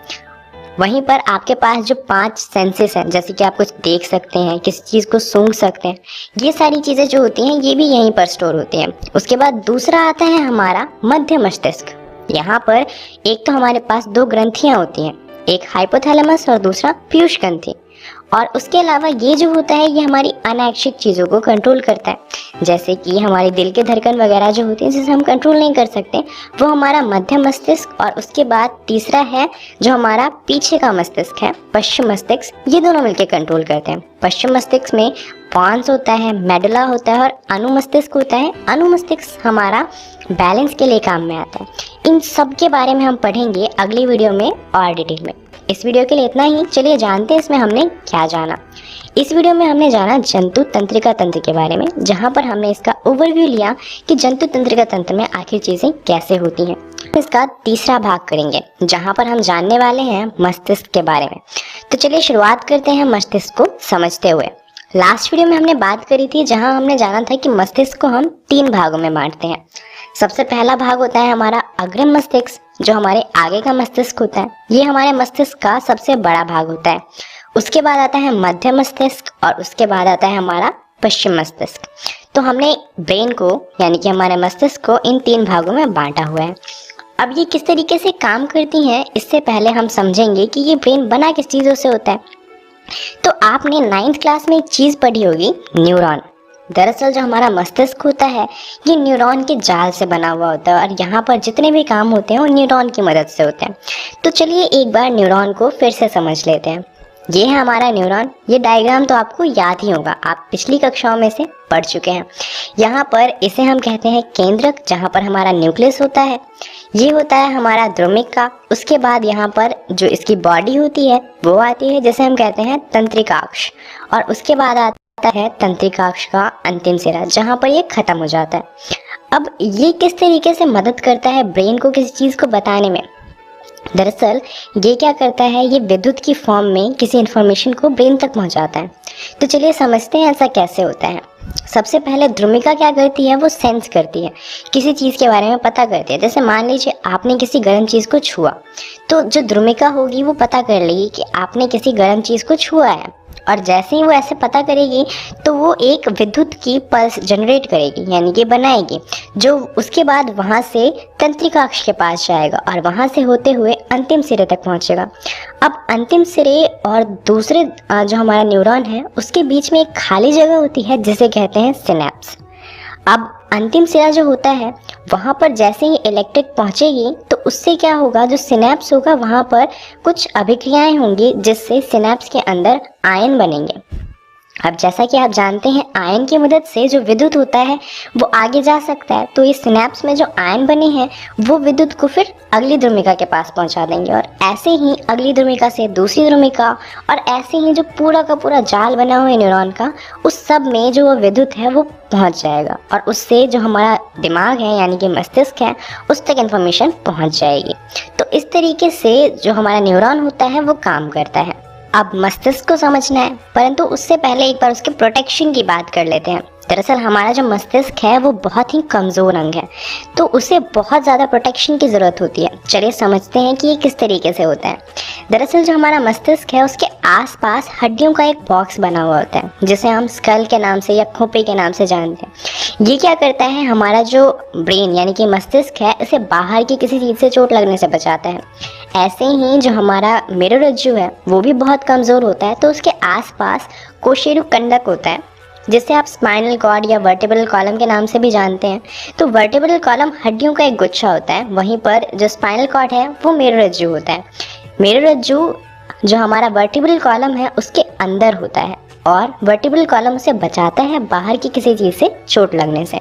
वहीं पर आपके पास जो 5 सेंसेस हैं, जैसे कि आप कुछ देख सकते हैं, किसी चीज़ को सूंघ सकते हैं, ये सारी चीज़ें जो होती हैं ये भी यहीं पर स्टोर होती हैं। उसके बाद दूसरा आता है हमारा मध्य मस्तिष्क। यहाँ पर एक तो हमारे पास 2 ग्रंथियाँ होती हैं, एक हाइपोथैलेमस और दूसरा पीयूष ग्रंथि। और उसके अलावा ये जो होता है ये हमारी अनैच्छिक चीज़ों को कंट्रोल करता है, जैसे कि हमारी दिल के धड़कन वगैरह जो होती है जिसे हम कंट्रोल नहीं कर सकते, वो हमारा मध्य मस्तिष्क। और उसके बाद तीसरा है जो हमारा पीछे का मस्तिष्क है, पश्चिम मस्तिष्क। ये दोनों मिलकर कंट्रोल करते हैं। पश्चिम मस्तिष्क में पॉन्स होता है, मेडुला होता है और अनुमस्तिष्क होता है। अनुमस्तिष्क हमारा बैलेंस के लिए काम में आता है। इन सब के बारे में हम पढ़ेंगे अगली वीडियो में और डिटेल में। इस वीडियो के लिए इतना ही। चलिए जानते हैं इसमें हमने क्या जाना। इस वीडियो में हमने जाना जंतु तंत्रिका तंत्र के बारे में, जहां पर हमने इसका ओवरव्यू लिया कि जंतु तंत्रिका तंत्र में आखिर चीजें कैसे होती हैं। इसका तीसरा भाग करेंगे जहां पर हम जानने वाले हैं मस्तिष्क के बारे में। तो चलिए शुरुआत करते हैं मस्तिष्क को समझते हुए। लास्ट वीडियो में हमने बात करी थी जहां हमने जाना था कि मस्तिष्क को हम 3 भागों में बांटते हैं। सबसे पहला भाग होता है हमारा अग्रिम मस्तिष्क, जो हमारे आगे का मस्तिष्क होता है। ये हमारे मस्तिष्क का सबसे बड़ा भाग होता है। उसके बाद आता है मध्य मस्तिष्क और उसके बाद आता है हमारा पश्चिम मस्तिष्क। तो हमने ब्रेन को यानी कि हमारे मस्तिष्क को इन 3 भागों में बांटा हुआ है। अब ये किस तरीके से काम करती हैं, इससे पहले हम समझेंगे कि ये ब्रेन बना किस चीज़ों से होता है। तो आपने 9th क्लास में एक चीज़ पढ़ी होगी, न्यूरॉन। दरअसल जो हमारा मस्तिष्क होता है ये न्यूरॉन के जाल से बना हुआ होता है, और यहाँ पर जितने भी काम होते हैं वो न्यूरॉन की मदद से होते हैं। तो चलिए एक बार न्यूरॉन को फिर से समझ लेते हैं। ये है हमारा न्यूरॉन। ये डायग्राम तो आपको याद ही होगा, आप पिछली कक्षाओं में से पढ़ चुके हैं। यहाँ पर इसे हम कहते हैं केंद्रक, जहाँ पर हमारा न्यूक्लियस होता है। ये होता है हमारा द्रुमिका। उसके बाद यहाँ पर जो इसकी बॉडी होती है वो आती है, जिसे हम कहते हैं तंत्रिकाक्ष। और उसके बाद आता है तंत्रिकाक्ष का अंतिम सिरा, जहाँ पर ये खत्म हो जाता है। अब ये किस तरीके से मदद करता है ब्रेन को किसी चीज़ को बताने में? दरअसल ये क्या करता है, ये विद्युत की फॉर्म में किसी इन्फॉर्मेशन को ब्रेन तक पहुंचाता है। तो चलिए समझते हैं ऐसा कैसे होता है। सबसे पहले द्रुमिका क्या करती है, वो सेंस करती है, किसी चीज़ के बारे में पता करती है। जैसे मान लीजिए आपने किसी गर्म चीज़ को छुआ, तो जो द्रुमिका होगी वो पता कर लेगी कि आपने किसी गर्म चीज़ को छुआ है, और जैसे ही वो ऐसे पता करेगी तो वो एक विद्युत की पल्स जनरेट करेगी, यानी कि बनाएगी, जो उसके बाद वहाँ से तंत्रिकाक्ष के पास जाएगा और वहाँ से होते हुए अंतिम सिरे तक पहुँचेगा। अब अंतिम सिरे और दूसरे जो हमारा न्यूरॉन है उसके बीच में एक खाली जगह होती है जिसे कहते हैं सिनेप्स। अब अंतिम सिरा जो होता है वहाँ पर जैसे ही इलेक्ट्रिक पहुँचेगी तो उससे क्या होगा, जो सिनेप्स होगा वहाँ पर कुछ अभिक्रियाएं होंगी जिससे सिनेप्स के अंदर आयन बनेंगे। अब जैसा कि आप जानते हैं आयन की मदद से जो विद्युत होता है वो आगे जा सकता है, तो इस सिनेप्स में जो आयन बने हैं वो विद्युत को फिर अगली ध्रुविका के पास पहुंचा देंगे, और ऐसे ही अगली ध्रुविका से दूसरी ध्रुविका, और ऐसे ही जो पूरा का पूरा जाल बना हुआ है न्यूरॉन का, उस सब में जो वो विद्युत है वो पहुंच जाएगा, और उससे जो हमारा दिमाग है यानी कि मस्तिष्क है उस तक इन्फॉर्मेशन पहुंच जाएगी। तो इस तरीके से जो हमारा न्यूरॉन होता है वो काम करता है। अब मस्तिष्क को समझना है, परंतु उससे पहले एक बार उसके प्रोटेक्शन की बात कर लेते हैं। दरअसल हमारा जो मस्तिष्क है वो बहुत ही कमज़ोर अंग है, तो उसे बहुत ज़्यादा प्रोटेक्शन की ज़रूरत होती है। चलिए समझते हैं कि ये किस तरीके से होता है। दरअसल जो हमारा मस्तिष्क है उसके आसपास हड्डियों का एक बॉक्स बना हुआ होता है, जिसे हम स्कल के नाम से या खोपड़ी के नाम से जानते हैं। ये क्या करता है, हमारा जो ब्रेन यानी कि मस्तिष्क है इसे बाहर की किसी चीज़ से चोट लगने से बचाता है। ऐसे ही जो हमारा मेरुरज्जु है वो भी बहुत कमज़ोर होता है, तो उसके आसपास कोशिका कंडक होता है, जिसे आप स्पाइनल कॉर्ड या वर्टिब्रल कॉलम के नाम से भी जानते हैं। तो वर्टिब्रल कॉलम हड्डियों का एक गुच्छा होता है, वहीं पर जो स्पाइनल कॉर्ड है वो मेरुरज्जु होता है। मेरुरज्जु जो हमारा वर्टिब्रल कॉलम है उसके अंदर होता है, और वर्टिब्रल कॉलम उसे बचाता है बाहर की किसी चीज़ से चोट लगने से।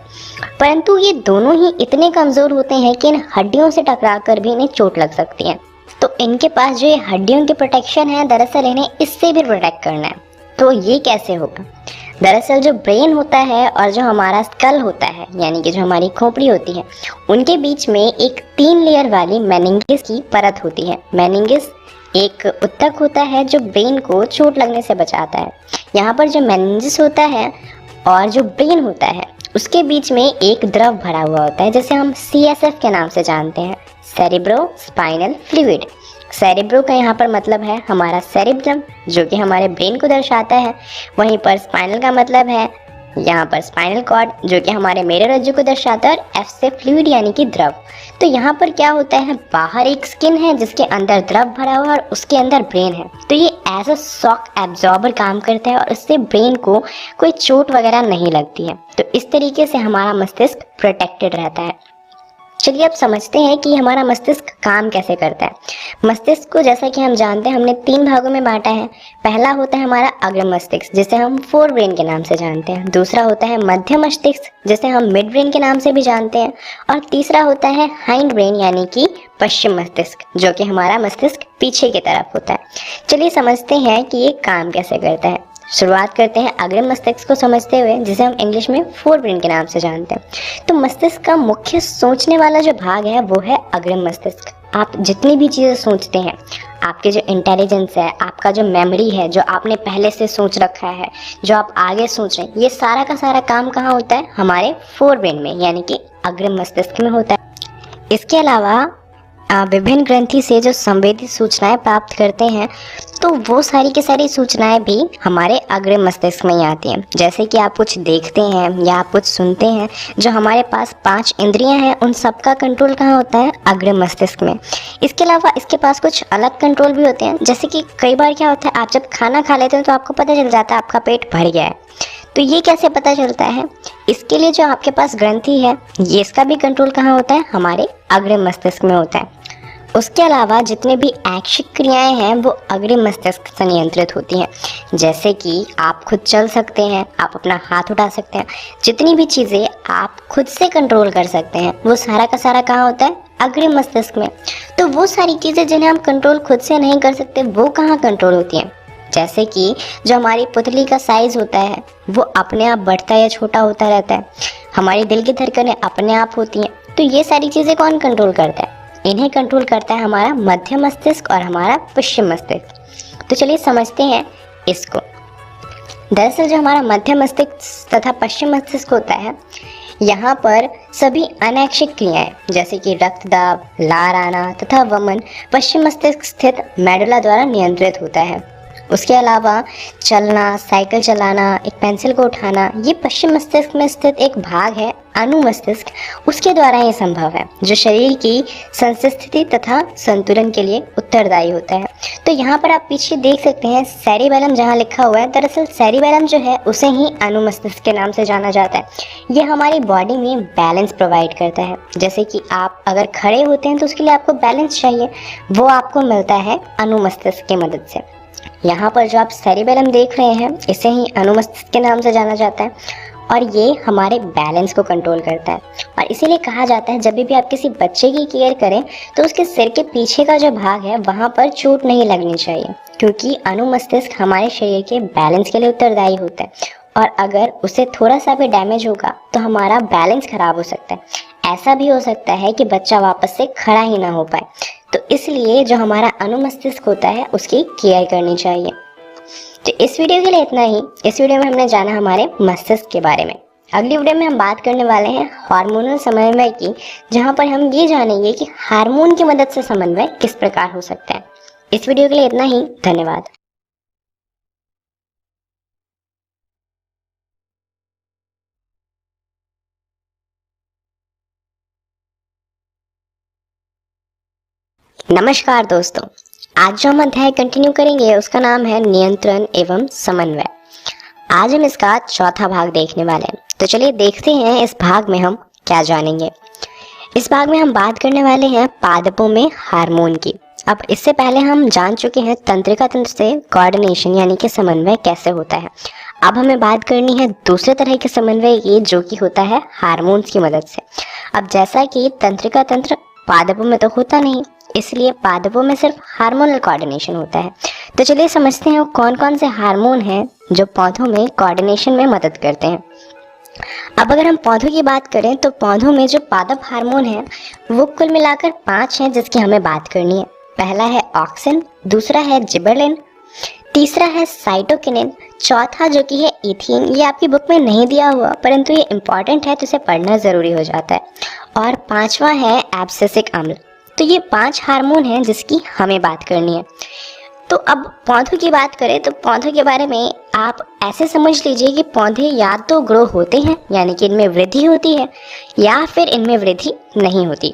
परंतु ये दोनों ही इतने कमज़ोर होते हैं कि इन हड्डियों से टकरा कर भी इन्हें चोट लग सकती है। तो इनके पास जो ये हड्डियों की प्रोटेक्शन है, दरअसल इन्हें इससे भी प्रोटेक्ट करना है। तो ये कैसे होगा? दरअसल जो ब्रेन होता है और जो हमारा स्कल होता है यानी कि जो हमारी खोपड़ी होती है, उनके बीच में एक 3 लेयर वाली मेनिंगस की परत होती है। मेनिंगस एक उत्तक होता है जो ब्रेन को चोट लगने से बचाता है। यहाँ पर जो मेनिंगस होता है और जो ब्रेन होता है उसके बीच में एक द्रव भरा हुआ होता है, जिसे हम CSF के नाम से जानते हैं, सेरिब्रो स्पाइनल फ्लूइड। सेरिब्रो का यहाँ पर मतलब है हमारा सेरिब्रम, जो कि हमारे ब्रेन को दर्शाता है। वहीं पर स्पाइनल का मतलब है यहाँ पर स्पाइनल कॉर्ड, जो कि हमारे मेरुरज्जु को दर्शाता है, और F से फ्लूइड यानी कि द्रव। तो यहाँ पर क्या होता है, बाहर एक स्किन है जिसके अंदर द्रव भरा हुआ है और उसके अंदर ब्रेन है। तो ये एज अ शॉक एब्जॉर्बर काम करता है और इससे ब्रेन को कोई चोट वगैरह नहीं लगती है। तो इस तरीके से हमारा मस्तिष्क प्रोटेक्टेड रहता है। चलिए अब समझते हैं कि हमारा मस्तिष्क काम कैसे करता है। मस्तिष्क को जैसा कि हम जानते हैं हमने 3 भागों में बांटा है। पहला होता है हमारा अग्र मस्तिष्क, जिसे हम फोर ब्रेन के नाम से जानते हैं। दूसरा होता है मध्य मस्तिष्क, जिसे हम मिड ब्रेन के नाम से भी जानते हैं। और तीसरा होता है हाइंड ब्रेन यानी कि पश्चिम मस्तिष्क, जो कि हमारा मस्तिष्क पीछे की तरफ होता है। चलिए समझते हैं कि ये काम कैसे करता है। शुरुआत करते हैं अग्रिम मस्तिष्क को समझते हुए, जिसे हम इंग्लिश में फोर ब्रेन के नाम से जानते हैं। तो मस्तिष्क का मुख्य सोचने वाला जो भाग है वो है अग्रिम मस्तिष्क। आप जितनी भी चीज़ें सोचते हैं, आपके जो इंटेलिजेंस है, आपका जो मेमोरी है, जो आपने पहले से सोच रखा है, जो आप आगे सोच रहे हैं, ये सारा का सारा काम कहाँ होता है, हमारे फोर ब्रेन में यानी कि अग्रिम मस्तिष्क में होता है। इसके अलावा विभिन्न ग्रंथि से जो संवेदी सूचनाएं प्राप्त करते हैं, तो वो सारी की सारी सूचनाएं भी हमारे अग्रिम मस्तिष्क में ही आती हैं। जैसे कि आप कुछ देखते हैं या आप कुछ सुनते हैं, जो हमारे पास 5 इंद्रियां हैं, उन सब का कंट्रोल कहाँ होता है, अग्रिम मस्तिष्क में। इसके अलावा इसके पास कुछ अलग कंट्रोल भी होते हैं। जैसे कि कई बार क्या होता है, आप जब खाना खा लेते हैं तो आपको पता चल जाता है आपका पेट भर गया है। तो ये कैसे पता चलता है, इसके लिए जो आपके पास ग्रंथि है, ये इसका भी कंट्रोल कहाँ होता है, हमारे अग्रिम मस्तिष्क में होता है। उसके अलावा जितने भी ऐच्छिक क्रियाएं हैं वो अग्रिम मस्तिष्क से नियंत्रित होती हैं। जैसे कि आप खुद चल सकते हैं, आप अपना हाथ उठा सकते हैं, जितनी भी चीज़ें आप खुद से कंट्रोल कर सकते हैं वो सारा का सारा कहाँ होता है, अग्रिम मस्तिष्क में। तो वो सारी चीज़ें जिन्हें हम कंट्रोल खुद से नहीं कर सकते वो कहाँ कंट्रोल होती हैं। जैसे कि जो हमारी पुतली का साइज़ होता है वो अपने आप बढ़ता या छोटा होता रहता है, हमारी दिल की धड़कनें अपने आप होती हैं। तो ये सारी चीज़ें कौन कंट्रोल करता है, इन्हें कंट्रोल करता है हमारा मध्य मस्तिष्क और हमारा पश्चिम मस्तिष्क। तो चलिए समझते हैं इसको। दरअसल जो हमारा मध्य मस्तिष्क तथा पश्चिम मस्तिष्क होता है, यहाँ पर सभी अनैच्छिक क्रियाएं जैसे कि रक्तदाब, लार आना तथा वमन पश्चिम मस्तिष्क स्थित मेडुला द्वारा नियंत्रित होता है। उसके अलावा चलना, साइकिल चलाना, एक पेंसिल को उठाना, ये पश्चिम मस्तिष्क में स्थित एक भाग है अनुमस्तिष्क, उसके द्वारा ये संभव है, जो शरीर की संस्थिति तथा संतुलन के लिए उत्तरदायी होता है। तो यहाँ पर आप पीछे देख सकते हैं सेरिबेलम जहाँ लिखा हुआ है, दरअसल सेरिबेलम जो है उसे ही अनुमस्तिष्क के नाम से जाना जाता है। ये हमारी बॉडी में बैलेंस प्रोवाइड करता है। जैसे कि आप अगर खड़े होते हैं तो उसके लिए आपको बैलेंस चाहिए, वो आपको मिलता है अनुमस्तिष्क की मदद से। यहाँ पर जो आप सेरिबेलम देख रहे हैं, इसे ही अनुमस्तिष्क के नाम से जाना जाता है और ये हमारे बैलेंस को कंट्रोल करता है। और इसीलिए कहा जाता है जब भी आप किसी बच्चे की केयर करें तो उसके सिर के पीछे का जो भाग है वहाँ पर चोट नहीं लगनी चाहिए, क्योंकि अनुमस्तिष्क हमारे शरीर के बैलेंस के लिए उत्तरदायी होता है और अगर उसे थोड़ा सा भी डैमेज होगा तो हमारा बैलेंस खराब हो सकता है। ऐसा भी हो सकता है कि बच्चा वापस से खड़ा ही ना हो पाए। तो इसलिए जो हमारा अनुमस्तिष्क होता है उसकी केयर करनी चाहिए। तो इस वीडियो के लिए इतना ही। इस वीडियो में हमने जाना हमारे मस्तिष्क के बारे में। अगली वीडियो में हम बात करने वाले हैं हार्मोनल समन्वय की, जहां पर हम ये जानेंगे कि हार्मोन की मदद से समन्वय किस प्रकार हो सकता है। इस वीडियो के लिए इतना ही। धन्यवाद। नमस्कार दोस्तों, आज जो हम अध्याय कंटिन्यू करेंगे उसका नाम है नियंत्रण एवं समन्वय। आज हम इसका चौथा भाग देखने वाले हैं। तो चलिए देखते हैं इस भाग में हम क्या जानेंगे। इस भाग में हम बात करने वाले हैं पादपों में हार्मोन की। अब इससे पहले हम जान चुके हैं तंत्रिका तंत्र से कोऑर्डिनेशन यानी कि समन्वय कैसे होता है। अब हमें बात करनी है दूसरे तरह के समन्वय की, जो कि होता है हार्मोन्स की मदद से। अब जैसा कि तंत्रिका तंत्र पादपों में तो होता नहीं, इसलिए पादपों में सिर्फ हार्मोनल कोऑर्डिनेशन होता है। तो चलिए समझते हैं वो कौन कौन से हार्मोन हैं जो पौधों में कोऑर्डिनेशन में मदद करते हैं। अब अगर हम पौधों की बात करें तो पौधों में जो पादप हार्मोन है वो कुल मिलाकर 5 हैं जिसकी हमें बात करनी है। पहला है ऑक्सिन, दूसरा है जिबरेलिन, तीसरा है साइटोकिनिन, चौथा जो कि है इथीन। ये आपकी बुक में नहीं दिया हुआ परंतु ये इंपॉर्टेंट है तो इसे पढ़ना ज़रूरी हो जाता है। और पांचवा है एब्सिसिक अम्ल। तो ये 5 हार्मोन हैं जिसकी हमें बात करनी है। तो अब पौधों की बात करें तो पौधों के बारे में आप ऐसे समझ लीजिए कि पौधे या तो ग्रो होते हैं यानी कि इनमें वृद्धि होती है, या फिर इनमें वृद्धि नहीं होती।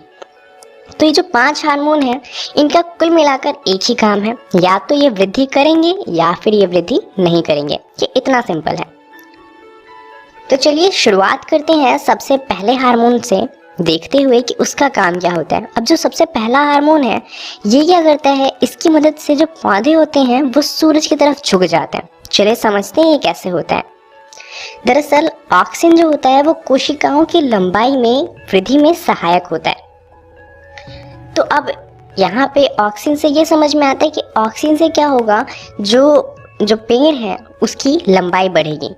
तो ये जो 5 हार्मोन हैं इनका कुल मिलाकर एक ही काम है, या तो ये वृद्धि करेंगे या फिर ये वृद्धि नहीं करेंगे। ये इतना सिंपल है। तो चलिए शुरुआत करते हैं सबसे पहले हार्मोन से, देखते हुए कि उसका काम क्या होता है। अब जो सबसे पहला हार्मोन है ये क्या करता है, इसकी मदद से जो पौधे होते हैं वो सूरज की तरफ झुक जाते हैं। चलिए समझते हैं ये कैसे होता है। दरअसल ऑक्सिन जो होता है वो कोशिकाओं की लंबाई में वृद्धि में सहायक होता है। तो अब यहाँ पे ऑक्सिन से ये समझ में आता है कि ऑक्सिन से क्या होगा, जो पेड़ है उसकी लंबाई बढ़ेगी।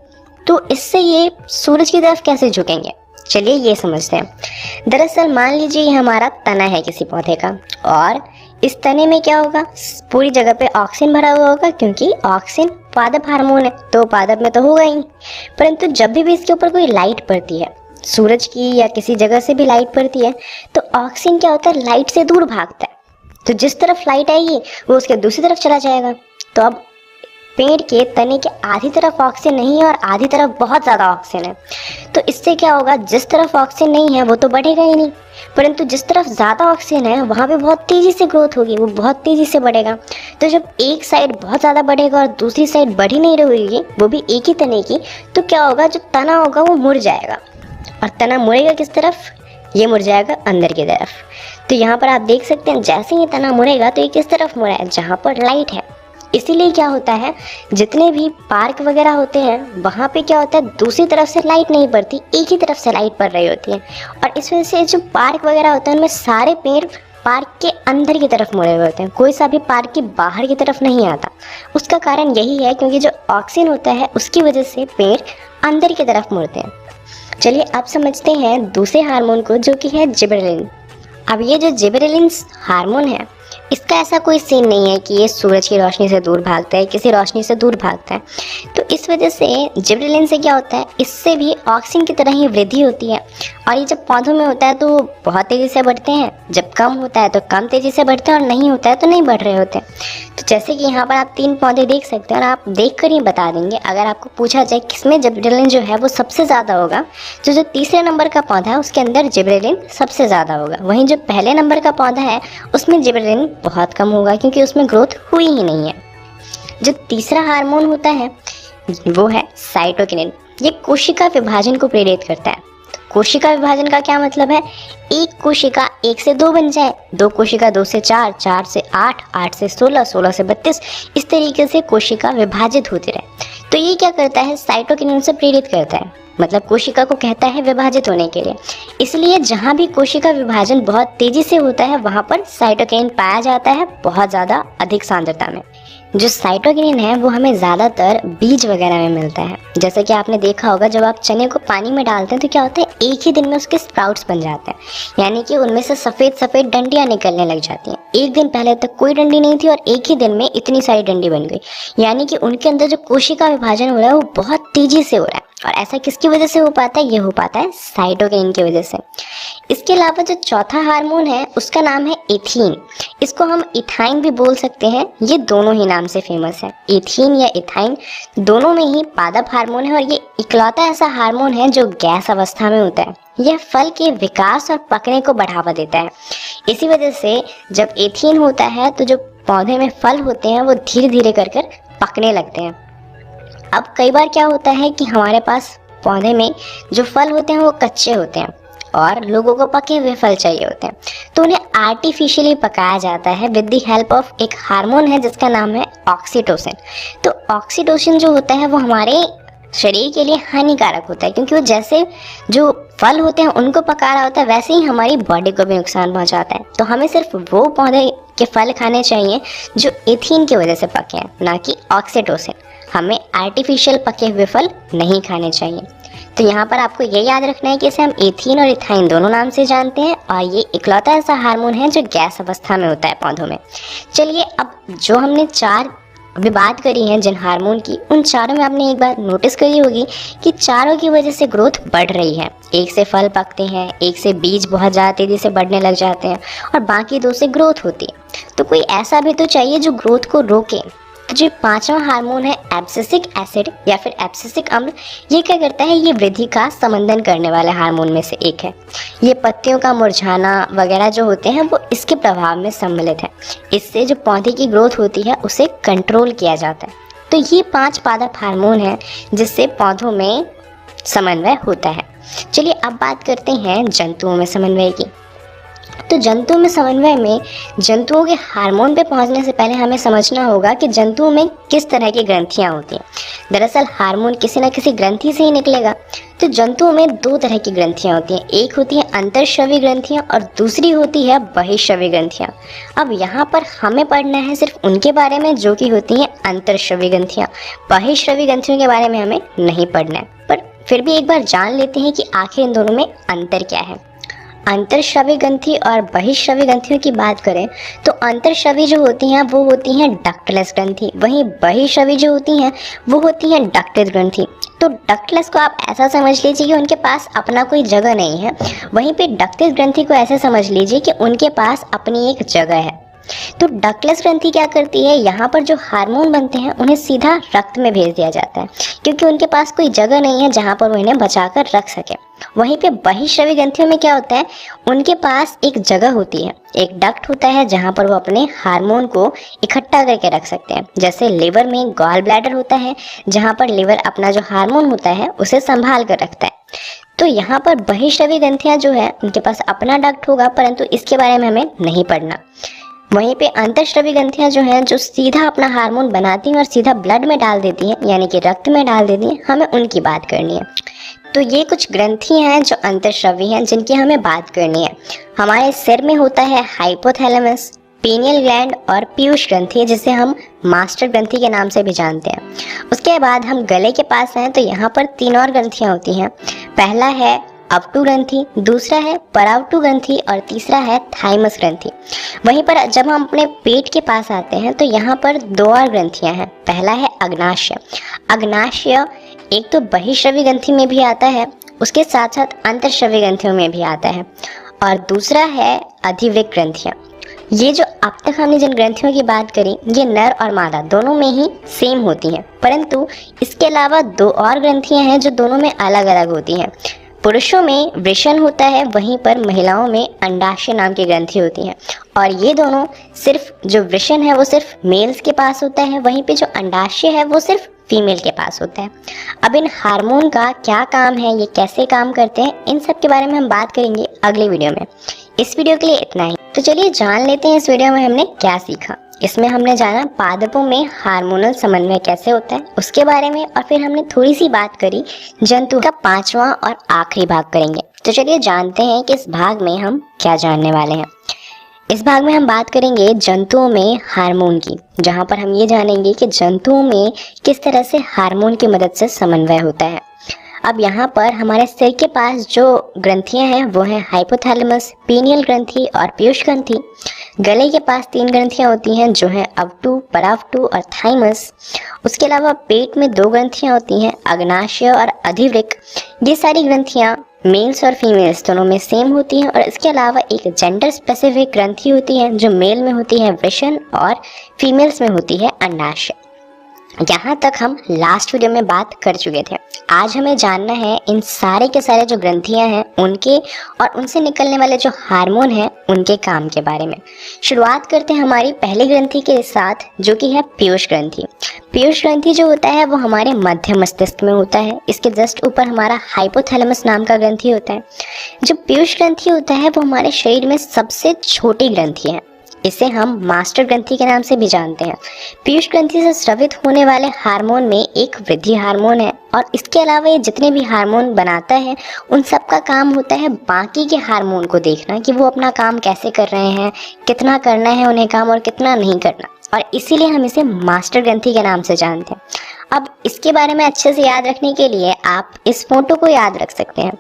तो इससे ये सूरज की तरफ कैसे झुकेंगे, चलिए ये समझते हैं। दरअसल मान लीजिए ये हमारा तना है किसी पौधे का, और इस तने में क्या होगा, पूरी जगह पे ऑक्सीजन भरा हुआ होगा, क्योंकि ऑक्सीजन पादप हार्मोन है तो पादप में तो होगा ही। परंतु जब भी इसके ऊपर कोई लाइट पड़ती है, सूरज की या किसी जगह से भी लाइट पड़ती है, तो ऑक्सीजन क्या होता है, लाइट से दूर भागता है। तो जिस तरफ लाइट आएगी वो उसके दूसरी तरफ चला जाएगा। तो अब पेड़ के तने के आधी तरफ ऑक्सीजन नहीं है और आधी तरफ बहुत ज़्यादा ऑक्सीजन है। तो इससे क्या होगा, जिस तरफ ऑक्सीजन नहीं है वो तो बढ़ेगा ही नहीं, परंतु जिस तरफ ज़्यादा ऑक्सीजन है वहाँ पे बहुत तेज़ी से ग्रोथ होगी, वो बहुत तेज़ी से बढ़ेगा। तो जब एक साइड बहुत ज़्यादा बढ़ेगा और दूसरी साइड बढ़ ही नहीं रहेगी, वो भी एक ही तने की, तो क्या होगा, जो तना होगा वो मुड़ जाएगा। और तना मुड़ेगा किस तरफ, ये मुड़ जाएगा अंदर की तरफ। तो यहाँ पर आप देख सकते हैं जैसे ही तना मुड़ेगा तो ये किस तरफ मुड़ा है, जहाँ पर लाइट है। इसीलिए क्या होता है, जितने भी पार्क वगैरह होते हैं वहाँ पे क्या होता है, दूसरी तरफ से लाइट नहीं पड़ती, एक ही तरफ से लाइट पड़ रही होती है। और इस वजह से जो पार्क वगैरह होते हैं उनमें सारे पेड़ पार्क के अंदर की तरफ मुड़े हुए होते हैं, कोई सा भी पार्क के बाहर की तरफ नहीं आता। उसका कारण यही है क्योंकि जो ऑक्सीजन होता है उसकी वजह से पेड़ अंदर की तरफ मुड़ते हैं। चलिए अब समझते हैं दूसरे हार्मोन को, जो कि है जिबरेलिन। अब ये जो जिबरेलिन हार्मोन है इसका ऐसा कोई सीन नहीं है कि ये सूरज की रोशनी से दूर भागता है, किसी रोशनी से दूर भागता है। तो इस वजह से जिबरेलिन से क्या होता है, इससे भी ऑक्सीजन की तरह ही वृद्धि होती है। और ये जब पौधों में होता है तो बहुत तेज़ी से बढ़ते हैं, जब कम होता है तो कम तेज़ी से बढ़ते हैं, और नहीं होता है तो नहीं बढ़ रहे होते। तो जैसे कि यहाँ पर आप 3 पौधे देख सकते हैं और आप देख कर ही बता देंगे। अगर आपको पूछा जाए किसमें जिबरेलिन जो है वो सबसे ज़्यादा होगा, तो जो तीसरे नंबर का पौधा है उसके अंदर जिबरेलिन सबसे ज़्यादा होगा। वहीं जो पहले नंबर का पौधा है उसमें जिबरेलिन बहुत कम होगा, क्योंकि उसमें ग्रोथ हुई ही नहीं है। जो तीसरा हार्मोन होता है वो है साइटोकिनिन। ये कोशिका विभाजन को प्रेरित करता है। कोशिका विभाजन का क्या मतलब है? एक कोशिका 1 से 2 बन जाए, 2 कोशिका 2 से 4, 4 से 8, 8 से 16, 16 से 32, इस तरीके से कोशिका विभाजित होती रहे। तो ये क्या करता है? साइटोकिनिन से प्रेरित करता है, मतलब कोशिका को कहता है विभाजित होने के लिए। इसलिए जहाँ भी कोशिका विभाजन बहुत तेजी से होता है वहाँ पर साइटोकिनिन पाया जाता है, बहुत ज़्यादा अधिक सांद्रता में। जो साइटोकिनिन है वो हमें ज़्यादातर बीज वगैरह में मिलता है। जैसे कि आपने देखा होगा, जब आप चने को पानी में डालते हैं तो क्या होता है, एक ही दिन में उसके स्प्राउट्स बन जाते हैं, यानी कि उनमें से सफ़ेद सफ़ेद डंडियाँ निकलने लग जाती हैं। एक दिन पहले तक कोई डंडी नहीं थी और एक ही दिन में इतनी सारी डंडी बन गई, यानी कि उनके अंदर जो कोशिका विभाजन हो रहा है वो बहुत तेज़ी से हो रहा है। और ऐसा किसकी वजह से हो पाता है? ये हो पाता है साइटोकिनिन की वजह से। इसके अलावा जो चौथा हार्मोन है उसका नाम है एथीन। इसको हम इथाइन भी बोल सकते हैं, ये दोनों ही नाम से फेमस है। एथीन या इथाइन दोनों में ही पादप हार्मोन है और ये इकलौता ऐसा हार्मोन है जो गैस अवस्था में होता है। यह फल के विकास और पकने को बढ़ावा देता है। इसी वजह से जब एथीन होता है तो जो पौधे में फल होते हैं वो धीरे धीरे कर पकने लगते हैं। अब कई बार क्या होता है कि हमारे पास पौधे में जो फल होते हैं वो कच्चे होते हैं और लोगों को पके हुए फल चाहिए होते हैं, तो उन्हें आर्टिफिशियली पकाया जाता है विद द हेल्प ऑफ एक हार्मोन है जिसका नाम है ऑक्सीटोसिन। तो ऑक्सीटोसिन जो होता है वो हमारे शरीर के लिए हानिकारक होता है, क्योंकि वो जैसे जो फल होते हैं उनको पका रहा होता है वैसे ही हमारी बॉडी को भी नुकसान पहुंचाता है। तो हमें सिर्फ वो पौधे के फल खाने चाहिए जो एथीन की वजह से पके हैं, ना कि ऑक्सीटोसिन। हमें आर्टिफिशियल पके हुए फल नहीं खाने चाहिए। तो यहाँ पर आपको ये याद रखना है कि इसे हम एथीन और इथाइन दोनों नाम से जानते हैं और ये इकलौता ऐसा हार्मोन है जो गैस अवस्था में होता है पौधों में। चलिए, अब जो हमने 4 अभी बात करी है जिन हार्मोन की, उन चारों में आपने एक बार नोटिस करी होगी कि चारों की वजह से ग्रोथ बढ़ रही है। एक से फल पकते हैं, एक से बीज बहुत ज़्यादा तेज़ी से बढ़ने लग जाते हैं और बाकी 2 से ग्रोथ होती है। तो कोई ऐसा भी तो चाहिए जो ग्रोथ को रोके। तो जो 5वां हार्मोन है एब्सिसिक एसिड या फिर एब्सिसिक अम्ल, ये क्या करता है? ये वृद्धि का समंदन करने वाले हार्मोन में से एक है। ये पत्तियों का मुरझाना वगैरह जो होते हैं वो इसके प्रभाव में सम्मिलित है। इससे जो पौधे की ग्रोथ होती है उसे कंट्रोल किया जाता है। तो ये 5 पादप हार्मोन हैं जिससे पौधों में समन्वय होता है। चलिए अब बात करते हैं जंतुओं में समन्वय की। तो जंतुओं में समन्वय में जंतुओं के हार्मोन पे पहुंचने से पहले हमें समझना होगा कि जंतुओं में किस तरह की ग्रंथियां होती हैं। दरअसल हार्मोन किसी न किसी ग्रंथि से ही निकलेगा। तो जंतुओं में 2 तरह की ग्रंथियां होती हैं, एक होती है अंतःस्रावी ग्रंथियां और दूसरी होती है बहिःस्रावी ग्रंथियां। अब यहाँ पर हमें पढ़ना है सिर्फ उनके बारे में जो कि होती हैं अंतःस्रावी ग्रंथियां। बहिःस्रावी ग्रंथियों के बारे में हमें नहीं पढ़ना है, पर फिर भी एक बार जान लेते हैं कि आखिर इन दोनों में अंतर क्या है। अंतःस्रावी ग्रंथि और बहिःस्रावी ग्रंथियों की बात करें तो अंतःस्रावी जो होती हैं वो होती हैं डक्टलेस ग्रंथि, वहीं बहिःस्रावी जो होती हैं वो होती हैं डक्टेड ग्रंथि। तो डक्टलेस को आप ऐसा समझ लीजिए कि उनके पास अपना कोई जगह नहीं है, वहीं पे डक्टेड ग्रंथि को ऐसे समझ लीजिए कि उनके पास अपनी एक जगह है। तो डक्टलेस ग्रंथि क्या करती है? यहाँ पर जो हार्मोन बनते हैं उन्हें सीधा रक्त में भेज दिया जाता है, क्योंकि उनके पास कोई जगह नहीं है जहाँ पर वो इन्हें बचाकर रख सके। वहीं पे बहिःस्रावी ग्रंथियों में क्या होता है? उनके पास एक जगह होती है, एक डक्ट होता है जहाँ पर वो अपने हार्मोन को इकट्ठा करके रख सकते हैं। जैसे लिवर में गॉल ब्लैडर होता है जहाँ पर लिवर अपना जो हार्मोन होता है उसे संभाल कर रखता है। तो यहाँ पर बहिःस्रावी ग्रंथियाँ जो है उनके पास अपना डक्ट होगा, परंतु इसके बारे में हमें नहीं पढ़ना। वहीं पे अंतःस्रावी ग्रंथियाँ जो हैं जो सीधा अपना हार्मोन बनाती हैं और सीधा ब्लड में डाल देती हैं, यानी कि रक्त में डाल देती हैं, हमें उनकी बात करनी है। तो ये कुछ ग्रंथियाँ हैं जो अंतःस्रावी हैं जिनकी हमें बात करनी है। हमारे सिर में होता है हाइपोथैलेमस, पीनियल ग्लैंड और पीयूष ग्रंथि, जिसे हम मास्टर ग्रंथि के नाम से भी जानते हैं। उसके बाद हम गले के पास हैं तो यहाँ पर 3 और ग्रंथियाँ होती हैं। पहला है अवटु ग्रंथि, दूसरा है परावटु ग्रंथि और तीसरा है थाइमस ग्रंथि। वहीं पर जब हम अपने पेट के पास आते हैं तो यहाँ पर 2 और ग्रंथियाँ हैं। पहला है अग्नाशय। अग्नाशय एक तो बहिःस्रावी ग्रंथि में भी आता है, उसके साथ साथ अंतःस्रावी ग्रंथियों में भी आता है, और दूसरा है अधिवृक्क ग्रंथियाँ। ये जो अब तक हमने जिन ग्रंथियों की बात करी ये नर और मादा दोनों में ही सेम होती हैं, परंतु इसके अलावा 2 और ग्रंथियाँ हैं जो दोनों में अलग अलग होती हैं। पुरुषों में वृषण होता है, वहीं पर महिलाओं में अंडाशय नाम की ग्रंथि होती है। और ये दोनों सिर्फ जो वृषण है वो सिर्फ मेल्स के पास होता है, वहीं पे जो अंडाशय है वो सिर्फ फीमेल के पास होता है। अब इन हार्मोन का क्या काम है, ये कैसे काम करते हैं, इन सब के बारे में हम बात करेंगे अगले वीडियो में। इस वीडियो के लिए इतना ही। तो चलिए जान लेते हैं इस वीडियो में हमने क्या सीखा। इसमें हमने जाना पादपों में हार्मोनल समन्वय कैसे होता है उसके बारे में, और फिर हमने थोड़ी सी बात करी जंतु का 5वां और आखिरी भाग करेंगे। तो चलिए जानते हैं कि इस भाग में हम क्या जानने वाले हैं। इस भाग में हम बात करेंगे जंतुओं में हार्मोन की, जहां पर हम ये जानेंगे कि जंतुओं में किस तरह से हार्मोन की मदद से समन्वय होता है। अब यहाँ पर हमारे सिर के पास जो ग्रंथियां हैं वो हैं हाइपोथैलेमस, पीनियल ग्रंथि और पीयूष ग्रंथि। गले के पास 3 ग्रंथियां होती हैं जो हैं अवटु, परावटु और थाइमस। उसके अलावा पेट में 2 ग्रंथियां होती हैं, अग्नाशय और अधिवृक्क। ये सारी ग्रंथियां मेल्स और फीमेल्स दोनों में सेम होती हैं। और इसके अलावा एक जेंडर स्पेसिफिक ग्रंथि होती है जो मेल में होती है वृषण और फीमेल्स में होती है अंडाशय। यहाँ तक हम लास्ट वीडियो में बात कर चुके थे। आज हमें जानना है इन सारे के सारे जो ग्रंथियां हैं उनके और उनसे निकलने वाले जो हार्मोन हैं उनके काम के बारे में। शुरुआत करते हैं हमारी पहली ग्रंथि के साथ, जो कि है पीयूष ग्रंथि। पीयूष ग्रंथि जो होता है वो हमारे मध्य मस्तिष्क में होता है। इसके जस्ट ऊपर हमारा हाइपोथैलेमस नाम का ग्रंथि होता है। जो पीयूष ग्रंथि होता है वो हमारे शरीर में सबसे छोटी ग्रंथि है। इसे हम मास्टर ग्रंथि के नाम से भी जानते हैं। पीयूष ग्रंथि से स्रावित होने वाले हार्मोन में एक वृद्धि हार्मोन है, और इसके अलावा ये जितने भी हार्मोन बनाता है उन सब का काम होता है बाकी के हार्मोन को देखना कि वो अपना काम कैसे कर रहे हैं, कितना करना है उन्हें काम और कितना नहीं करना, और इसीलिए हम इसे मास्टर ग्रंथि के नाम से जानते हैं। अब इसके बारे में अच्छे से याद रखने के लिए आप इस फोटो को याद रख सकते हैं।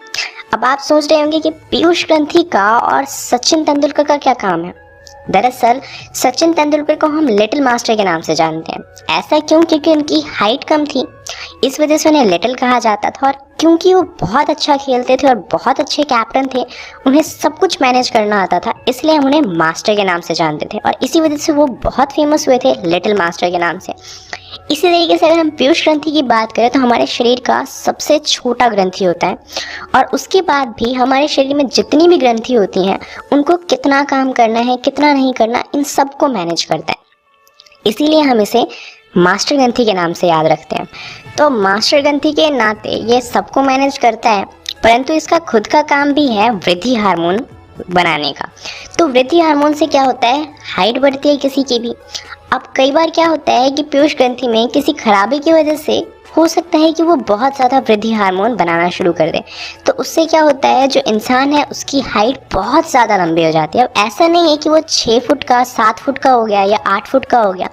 अब आप सोच रहे होंगे कि पीयूष ग्रंथि का और सचिन तेंदुलकर का क्या काम है। दरअसल सचिन तेंदुलकर को हम लिटिल मास्टर के नाम से जानते हैं। ऐसा क्यों? क्योंकि उनकी हाइट कम थी, इस वजह से उन्हें लिटिल कहा जाता था। और क्योंकि वो बहुत अच्छा खेलते थे और बहुत अच्छे कैप्टन थे, उन्हें सब कुछ मैनेज करना आता था, इसलिए हम उन्हें मास्टर के नाम से जानते थे। और इसी वजह से वो बहुत फेमस हुए थे लिटिल मास्टर के नाम से। इसी तरीके से अगर हम पीयूष ग्रंथि की बात करें तो हमारे शरीर का सबसे छोटा ग्रंथि होता है, और उसके बाद भी हमारे शरीर में जितनी भी ग्रंथि होती हैं उनको कितना काम करना है, कितना नहीं करना, इन सब को मैनेज करता है। इसीलिए हम इसे मास्टर ग्रंथि के नाम से याद रखते हैं। तो मास्टर ग्रंथि के नाते ये सबको मैनेज करता है, परंतु इसका खुद का काम भी है वृद्धि हार्मोन बनाने का। तो वृद्धि हार्मोन से क्या होता है, हाइट बढ़ती है किसी की भी। अब कई बार क्या होता है कि पीयूष ग्रंथि में किसी खराबी की वजह से हो सकता है कि वो बहुत ज़्यादा वृद्धि हार्मोन बनाना शुरू कर दे, तो उससे क्या होता है जो इंसान है उसकी हाइट बहुत ज़्यादा लंबी हो जाती है। अब ऐसा नहीं है कि वो 6 फुट का, 7 फुट का हो गया या 8 फुट का हो गया,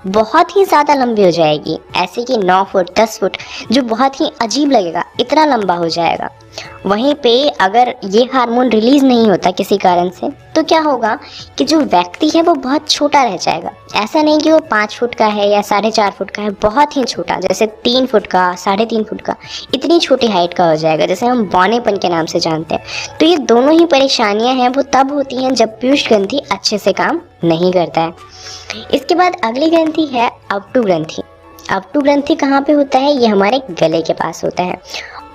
बहुत ही ज़्यादा लंबी हो जाएगी, ऐसे कि 9 फुट, 10 फुट, जो बहुत ही अजीब लगेगा, इतना लंबा हो जाएगा। वहीं पे अगर ये हार्मोन रिलीज नहीं होता किसी कारण से तो क्या होगा कि जो व्यक्ति है वो बहुत छोटा रह जाएगा। ऐसा नहीं कि वो 5 फुट का है या 4.5 फुट का है, बहुत ही छोटा, जैसे 3 फुट का, 3.5 फुट का, इतनी छोटी हाइट का हो जाएगा, जैसे हम बौनेपन के नाम से जानते हैं। तो ये दोनों ही परेशानियां हैं वो तब होती हैं जब पीयूष ग्रंथि अच्छे से काम नहीं करता है। इसके बाद अगली ग्रंथि है अवटु ग्रंथि। अवटु ग्रंथि कहाँ पे होता है? ये हमारे गले के पास होता है,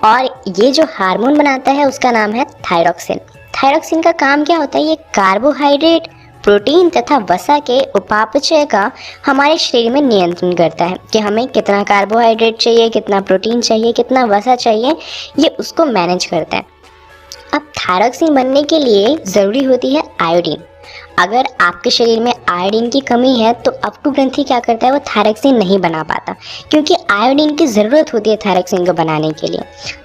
और ये जो हार्मोन बनाता है उसका नाम है थायरॉक्सिन। थायरॉक्सिन का काम क्या होता है? ये कार्बोहाइड्रेट, प्रोटीन तथा वसा के उपापचय का हमारे शरीर में नियंत्रण करता है कि हमें कितना कार्बोहाइड्रेट चाहिए, कितना प्रोटीन चाहिए, कितना वसा चाहिए, ये उसको मैनेज करता है। अब थायरॉक्सिन बनने के लिए ज़रूरी होती है आयोडीन। अगर आपके शरीर में आयोडीन की कमी है तो अवटु ग्रंथि क्या करता है, वो थायरॉक्सिन नहीं बना पाता, क्योंकि आयोडीन की ज़रूरत होती है थायरॉक्सिन को बनाने के लिए।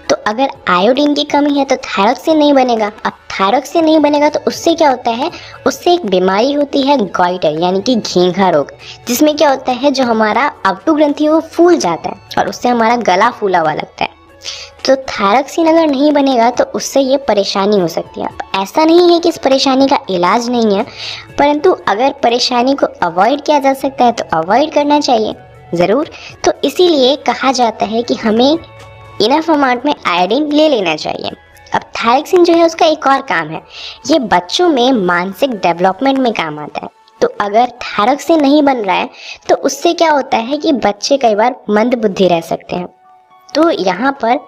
तो अगर आयोडीन की कमी है तो थायरॉक्सिन नहीं बनेगा। अब थायरॉक्सिन नहीं बनेगा तो उससे क्या होता है, उससे एक बीमारी होती है गॉइटर, यानी कि घेंघा रोग, जिसमें क्या होता है जो हमारा अवटु ग्रंथि है वो फूल जाता है और उससे हमारा गला फूला हुआ लगता है। तो थायरॉक्सिन अगर नहीं बनेगा तो उससे ये परेशानी हो सकती है। ऐसा नहीं है कि इस परेशानी का इलाज नहीं है, परंतु अगर परेशानी को अवॉइड किया जा सकता है तो अवॉइड करना चाहिए ज़रूर। तो इसीलिए कहा जाता है कि हमें इनफ अमाउंट में आयोडीन ले लेना चाहिए। अब थायरॉक्सिन जो है उसका एक और काम है, ये बच्चों में मानसिक डेवलपमेंट में काम आता है। तो अगर थायरॉक्सिन नहीं बन रहा है तो उससे क्या होता है कि बच्चे कई बार मंद बुद्धि रह सकते हैं। तो यहाँ पर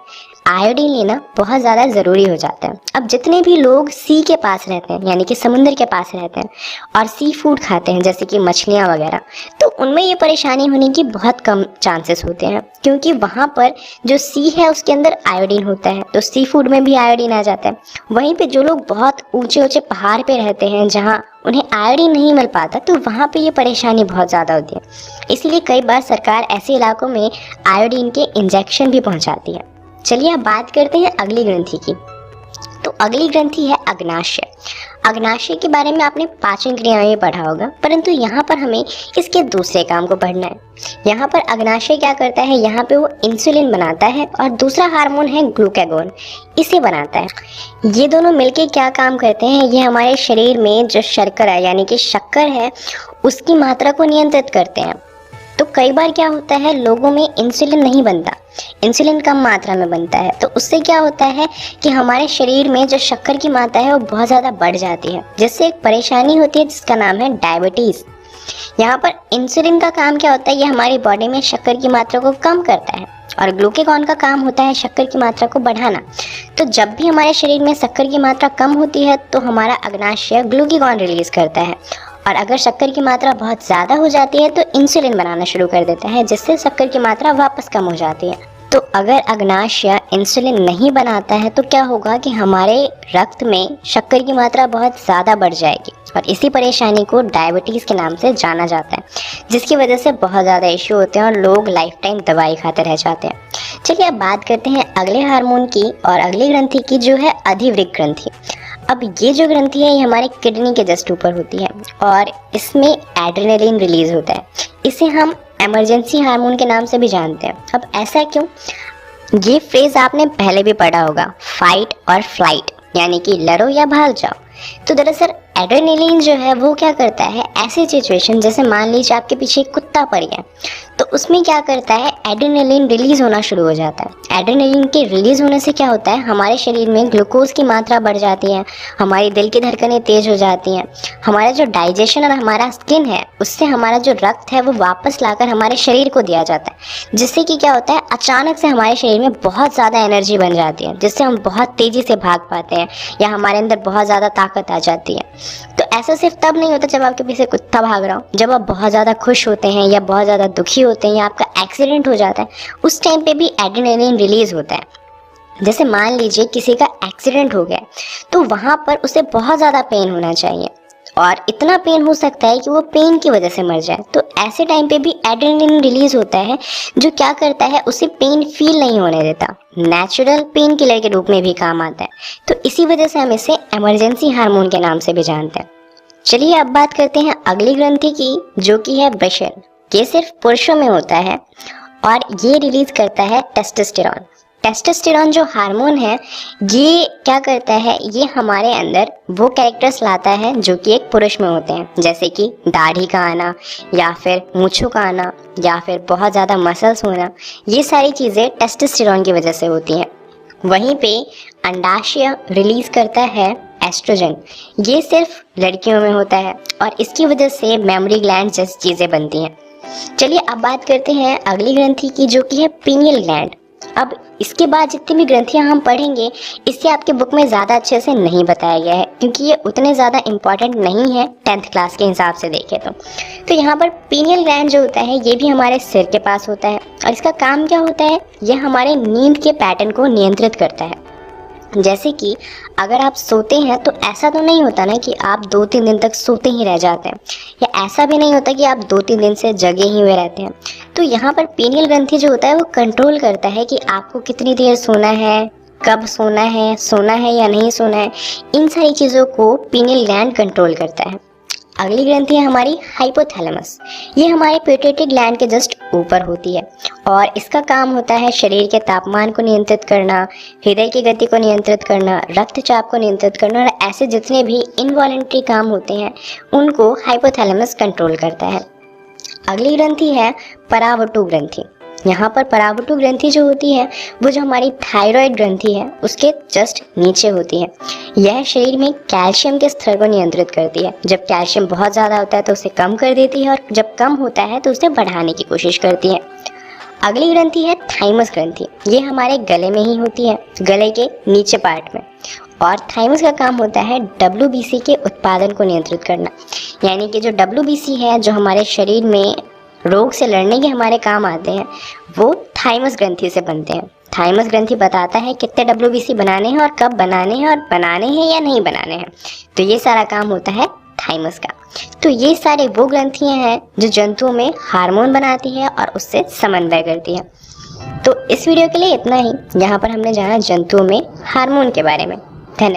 आयोडीन लेना बहुत ज़्यादा ज़रूरी हो जाता है। अब जितने भी लोग सी के पास रहते हैं, यानी कि समुद्र के पास रहते हैं और सी फूड खाते हैं, जैसे कि मछलियाँ वगैरह, तो उनमें ये परेशानी होने की बहुत कम चांसेस होते हैं, क्योंकि वहाँ पर जो सी है उसके अंदर आयोडीन होता है, तो सी फूड में भी आयोडीन आ जाता है। वहीं पे जो लोग बहुत ऊंचे ऊंचे पहाड़ पे रहते हैं जहाँ उन्हें आयोडीन नहीं मिल पाता, तो वहाँ पे ये परेशानी बहुत ज़्यादा होती है। इसीलिए कई बार सरकार ऐसे इलाकों में आयोडीन के इंजेक्शन भी पहुँचाती है। चलिए अब बात करते हैं अगली ग्रंथि की। तो अगली ग्रंथि है अग्नाशय। अग्नाशय के बारे में आपने पाचन क्रियाएं में पढ़ा होगा, परंतु यहाँ पर हमें इसके दूसरे काम को पढ़ना है। यहाँ पर अग्नाशय क्या करता है, यहाँ पे वो इंसुलिन बनाता है और दूसरा हार्मोन है ग्लूकागोन, इसे बनाता है। ये दोनों मिलके क्या काम करते हैं, ये हमारे शरीर में जो शर्करा यानी कि शक्कर है उसकी मात्रा को नियंत्रित करते हैं। तो कई बार क्या होता है, लोगों में इंसुलिन नहीं बनता, इंसुलिन कम मात्रा में बनता है, तो उससे क्या होता है कि हमारे शरीर में जो शक्कर की मात्रा है वो बहुत ज़्यादा बढ़ जाती है, जिससे एक परेशानी होती है जिसका नाम है डायबिटीज़। यहाँ पर इंसुलिन का काम क्या होता है, ये हमारी बॉडी में शक्कर की मात्रा को कम करता है, और ग्लूकागॉन का काम होता है शक्कर की मात्रा को बढ़ाना। तो जब भी हमारे शरीर में शक्कर की मात्रा कम होती है तो हमारा अग्नाशय ग्लूकागॉन रिलीज करता है, और अगर शक्कर की मात्रा बहुत ज़्यादा हो जाती है तो इंसुलिन बनाना शुरू कर देता है, जिससे शक्कर की मात्रा वापस कम हो जाती है। तो अगर अग्नाशय इंसुलिन नहीं बनाता है तो क्या होगा कि हमारे रक्त में शक्कर की मात्रा बहुत ज़्यादा बढ़ जाएगी, और इसी परेशानी को डायबिटीज़ के नाम से जाना जाता है, जिसकी वजह से बहुत ज़्यादा इश्यू होते हैं और लोग लाइफ टाइम दवाई खाते रह जाते हैं। चलिए अब बात करते हैं अगले हार्मोन की और अगली ग्रंथि की, जो है अधिवृक्क ग्रंथि। अब ये जो ग्रंथि है ये हमारे किडनी के जस्ट ऊपर होती है और इसमें एड्रेनलिन रिलीज होता है। इसे हम इमरजेंसी हार्मोन के नाम से भी जानते हैं। अब ऐसा क्यों, ये फ्रेज आपने पहले भी पढ़ा होगा, फाइट और फ्लाइट, यानी कि लड़ो या भाग जाओ। तो दरअसल एड्रेनलिन जो है वो क्या करता है, ऐसी सिचुएशन जैसे मान लीजिए आपके पीछे एक कुत्ता पड़ गया, तो उसमें क्या करता है, एड्रेनलिन रिलीज होना शुरू हो जाता है। एड्रेनलिन के रिलीज होने से क्या होता है, हमारे शरीर में ग्लूकोज की मात्रा बढ़ जाती है, हमारी दिल की धड़कनें तेज हो जाती हैं, हमारा जो डाइजेशन और हमारा स्किन है उससे हमारा जो रक्त है वो वापस लाकर हमारे शरीर को दिया जाता है, जिससे कि क्या होता है, अचानक से हमारे शरीर में बहुत ज़्यादा एनर्जी बन जाती है, जिससे हम बहुत तेज़ी से भाग पाते हैं या हमारे अंदर बहुत ज़्यादा ताकत आ जाती है। तो ऐसा सिर्फ तब नहीं होता जब आपके पीछे कुत्ता भाग रहा हो, जब आप बहुत ज़्यादा खुश होते हैं या बहुत ज़्यादा दुखी होते हैं या आपका एक्सीडेंट हो जाता है, उस टाइम पे भी एड्रेनलिन रिलीज होता है। जैसे मान लीजिए किसी का एक्सीडेंट हो गया तो वहाँ पर उसे बहुत ज़्यादा पेन होना चाहिए, और इतना पेन हो सकता है कि वो पेन की वजह से मर जाए। तो ऐसे टाइम पे भी एड्रेनलिन रिलीज होता है, जो क्या करता है, उसे पेन फील नहीं होने देता, नेचुरल पेन किलर के रूप में भी काम आता है। तो इसी वजह से हम इसे इमरजेंसी हार्मोन के नाम से भी जानते हैं। चलिए अब बात करते हैं अगली ग्रंथि की, जो कि है वृषण। ये सिर्फ पुरुषों में होता है और ये रिलीज करता है टेस्टोस्टेरॉन। टेस्टोस्टेरॉन जो हार्मोन है ये क्या करता है, ये हमारे अंदर वो कैरेक्टर्स लाता है जो कि एक पुरुष में होते हैं, जैसे कि दाढ़ी का आना या फिर मूंछों का आना या फिर बहुत ज़्यादा मसल्स होना। ये सारी चीज़ें टेस्टोस्टेरॉन की वजह से होती हैं। वहीं पे अंडाशय रिलीज करता है एस्ट्रोजन। ये सिर्फ लड़कियों में होता है और इसकी वजह से मेमोरी ग्लैंड जैसी चीज़ें बनती हैं। चलिए अब बात करते हैं अगली ग्रंथि की, जो कि है पीनियल ग्लैंड। अब इसके बाद जितनी भी ग्रंथियां हम पढ़ेंगे इससे आपके बुक में ज़्यादा अच्छे से नहीं बताया गया है, क्योंकि ये उतने ज़्यादा इम्पॉर्टेंट नहीं है 10th क्लास के हिसाब से देखें तो यहाँ पर पीनियल ग्लैंड जो होता है ये भी हमारे सिर के पास होता है, और इसका काम क्या होता है, ये हमारे नींद के पैटर्न को नियंत्रित करता है। जैसे कि अगर आप सोते हैं तो ऐसा तो नहीं होता ना कि आप 2-3 दिन तक सोते ही रह जाते हैं, या ऐसा भी नहीं होता कि आप 2-3 दिन से जगे ही हुए रहते हैं। तो यहाँ पर पीनियल ग्रंथि जो होता है वो कंट्रोल करता है कि आपको कितनी देर सोना है, कब सोना है या नहीं सोना है। इन सारी चीज़ों को पीनियल ग्लैंड कंट्रोल करता है। अगली ग्रंथि है हमारी हाइपोथैलेमस। ये हमारे पिट्यूटरी ग्लैंड के जस्ट ऊपर होती है और इसका काम होता है शरीर के तापमान को नियंत्रित करना, हृदय की गति को नियंत्रित करना, रक्तचाप को नियंत्रित करना, और ऐसे जितने भी इनवॉलेंट्री काम होते हैं उनको हाइपोथैलेमस कंट्रोल करता है। अगली ग्रंथि है परावटु ग्रंथि। यहाँ पर परावटु ग्रंथि जो होती है वो जो हमारी थायराइड ग्रंथि है उसके जस्ट नीचे होती है। यह शरीर में कैल्शियम के स्तर को नियंत्रित करती है। जब कैल्शियम बहुत ज़्यादा होता है तो उसे कम कर देती है, और जब कम होता है तो उसे बढ़ाने की कोशिश करती है। अगली ग्रंथि है थाइमस ग्रंथि। ये हमारे गले में ही होती है, गले के नीचे पार्ट में, और थाइमस का काम होता है WBC के उत्पादन को नियंत्रित करना। यानी कि जो WBC है जो हमारे शरीर में रोग से लड़ने के हमारे काम आते हैं वो थाइमस ग्रंथि से बनते हैं। थाइमस ग्रंथि बताता है कितने WBC बनाने हैं और कब बनाने हैं और बनाने हैं या नहीं बनाने हैं। तो ये सारा काम होता है थाइमस का। तो ये सारे वो ग्रंथियां हैं जो जंतुओं में हार्मोन बनाती है और उससे समन्वय करती है। तो इस वीडियो के लिए इतना ही। यहाँ पर हमने जाना जंतुओं में हार्मोन के बारे में।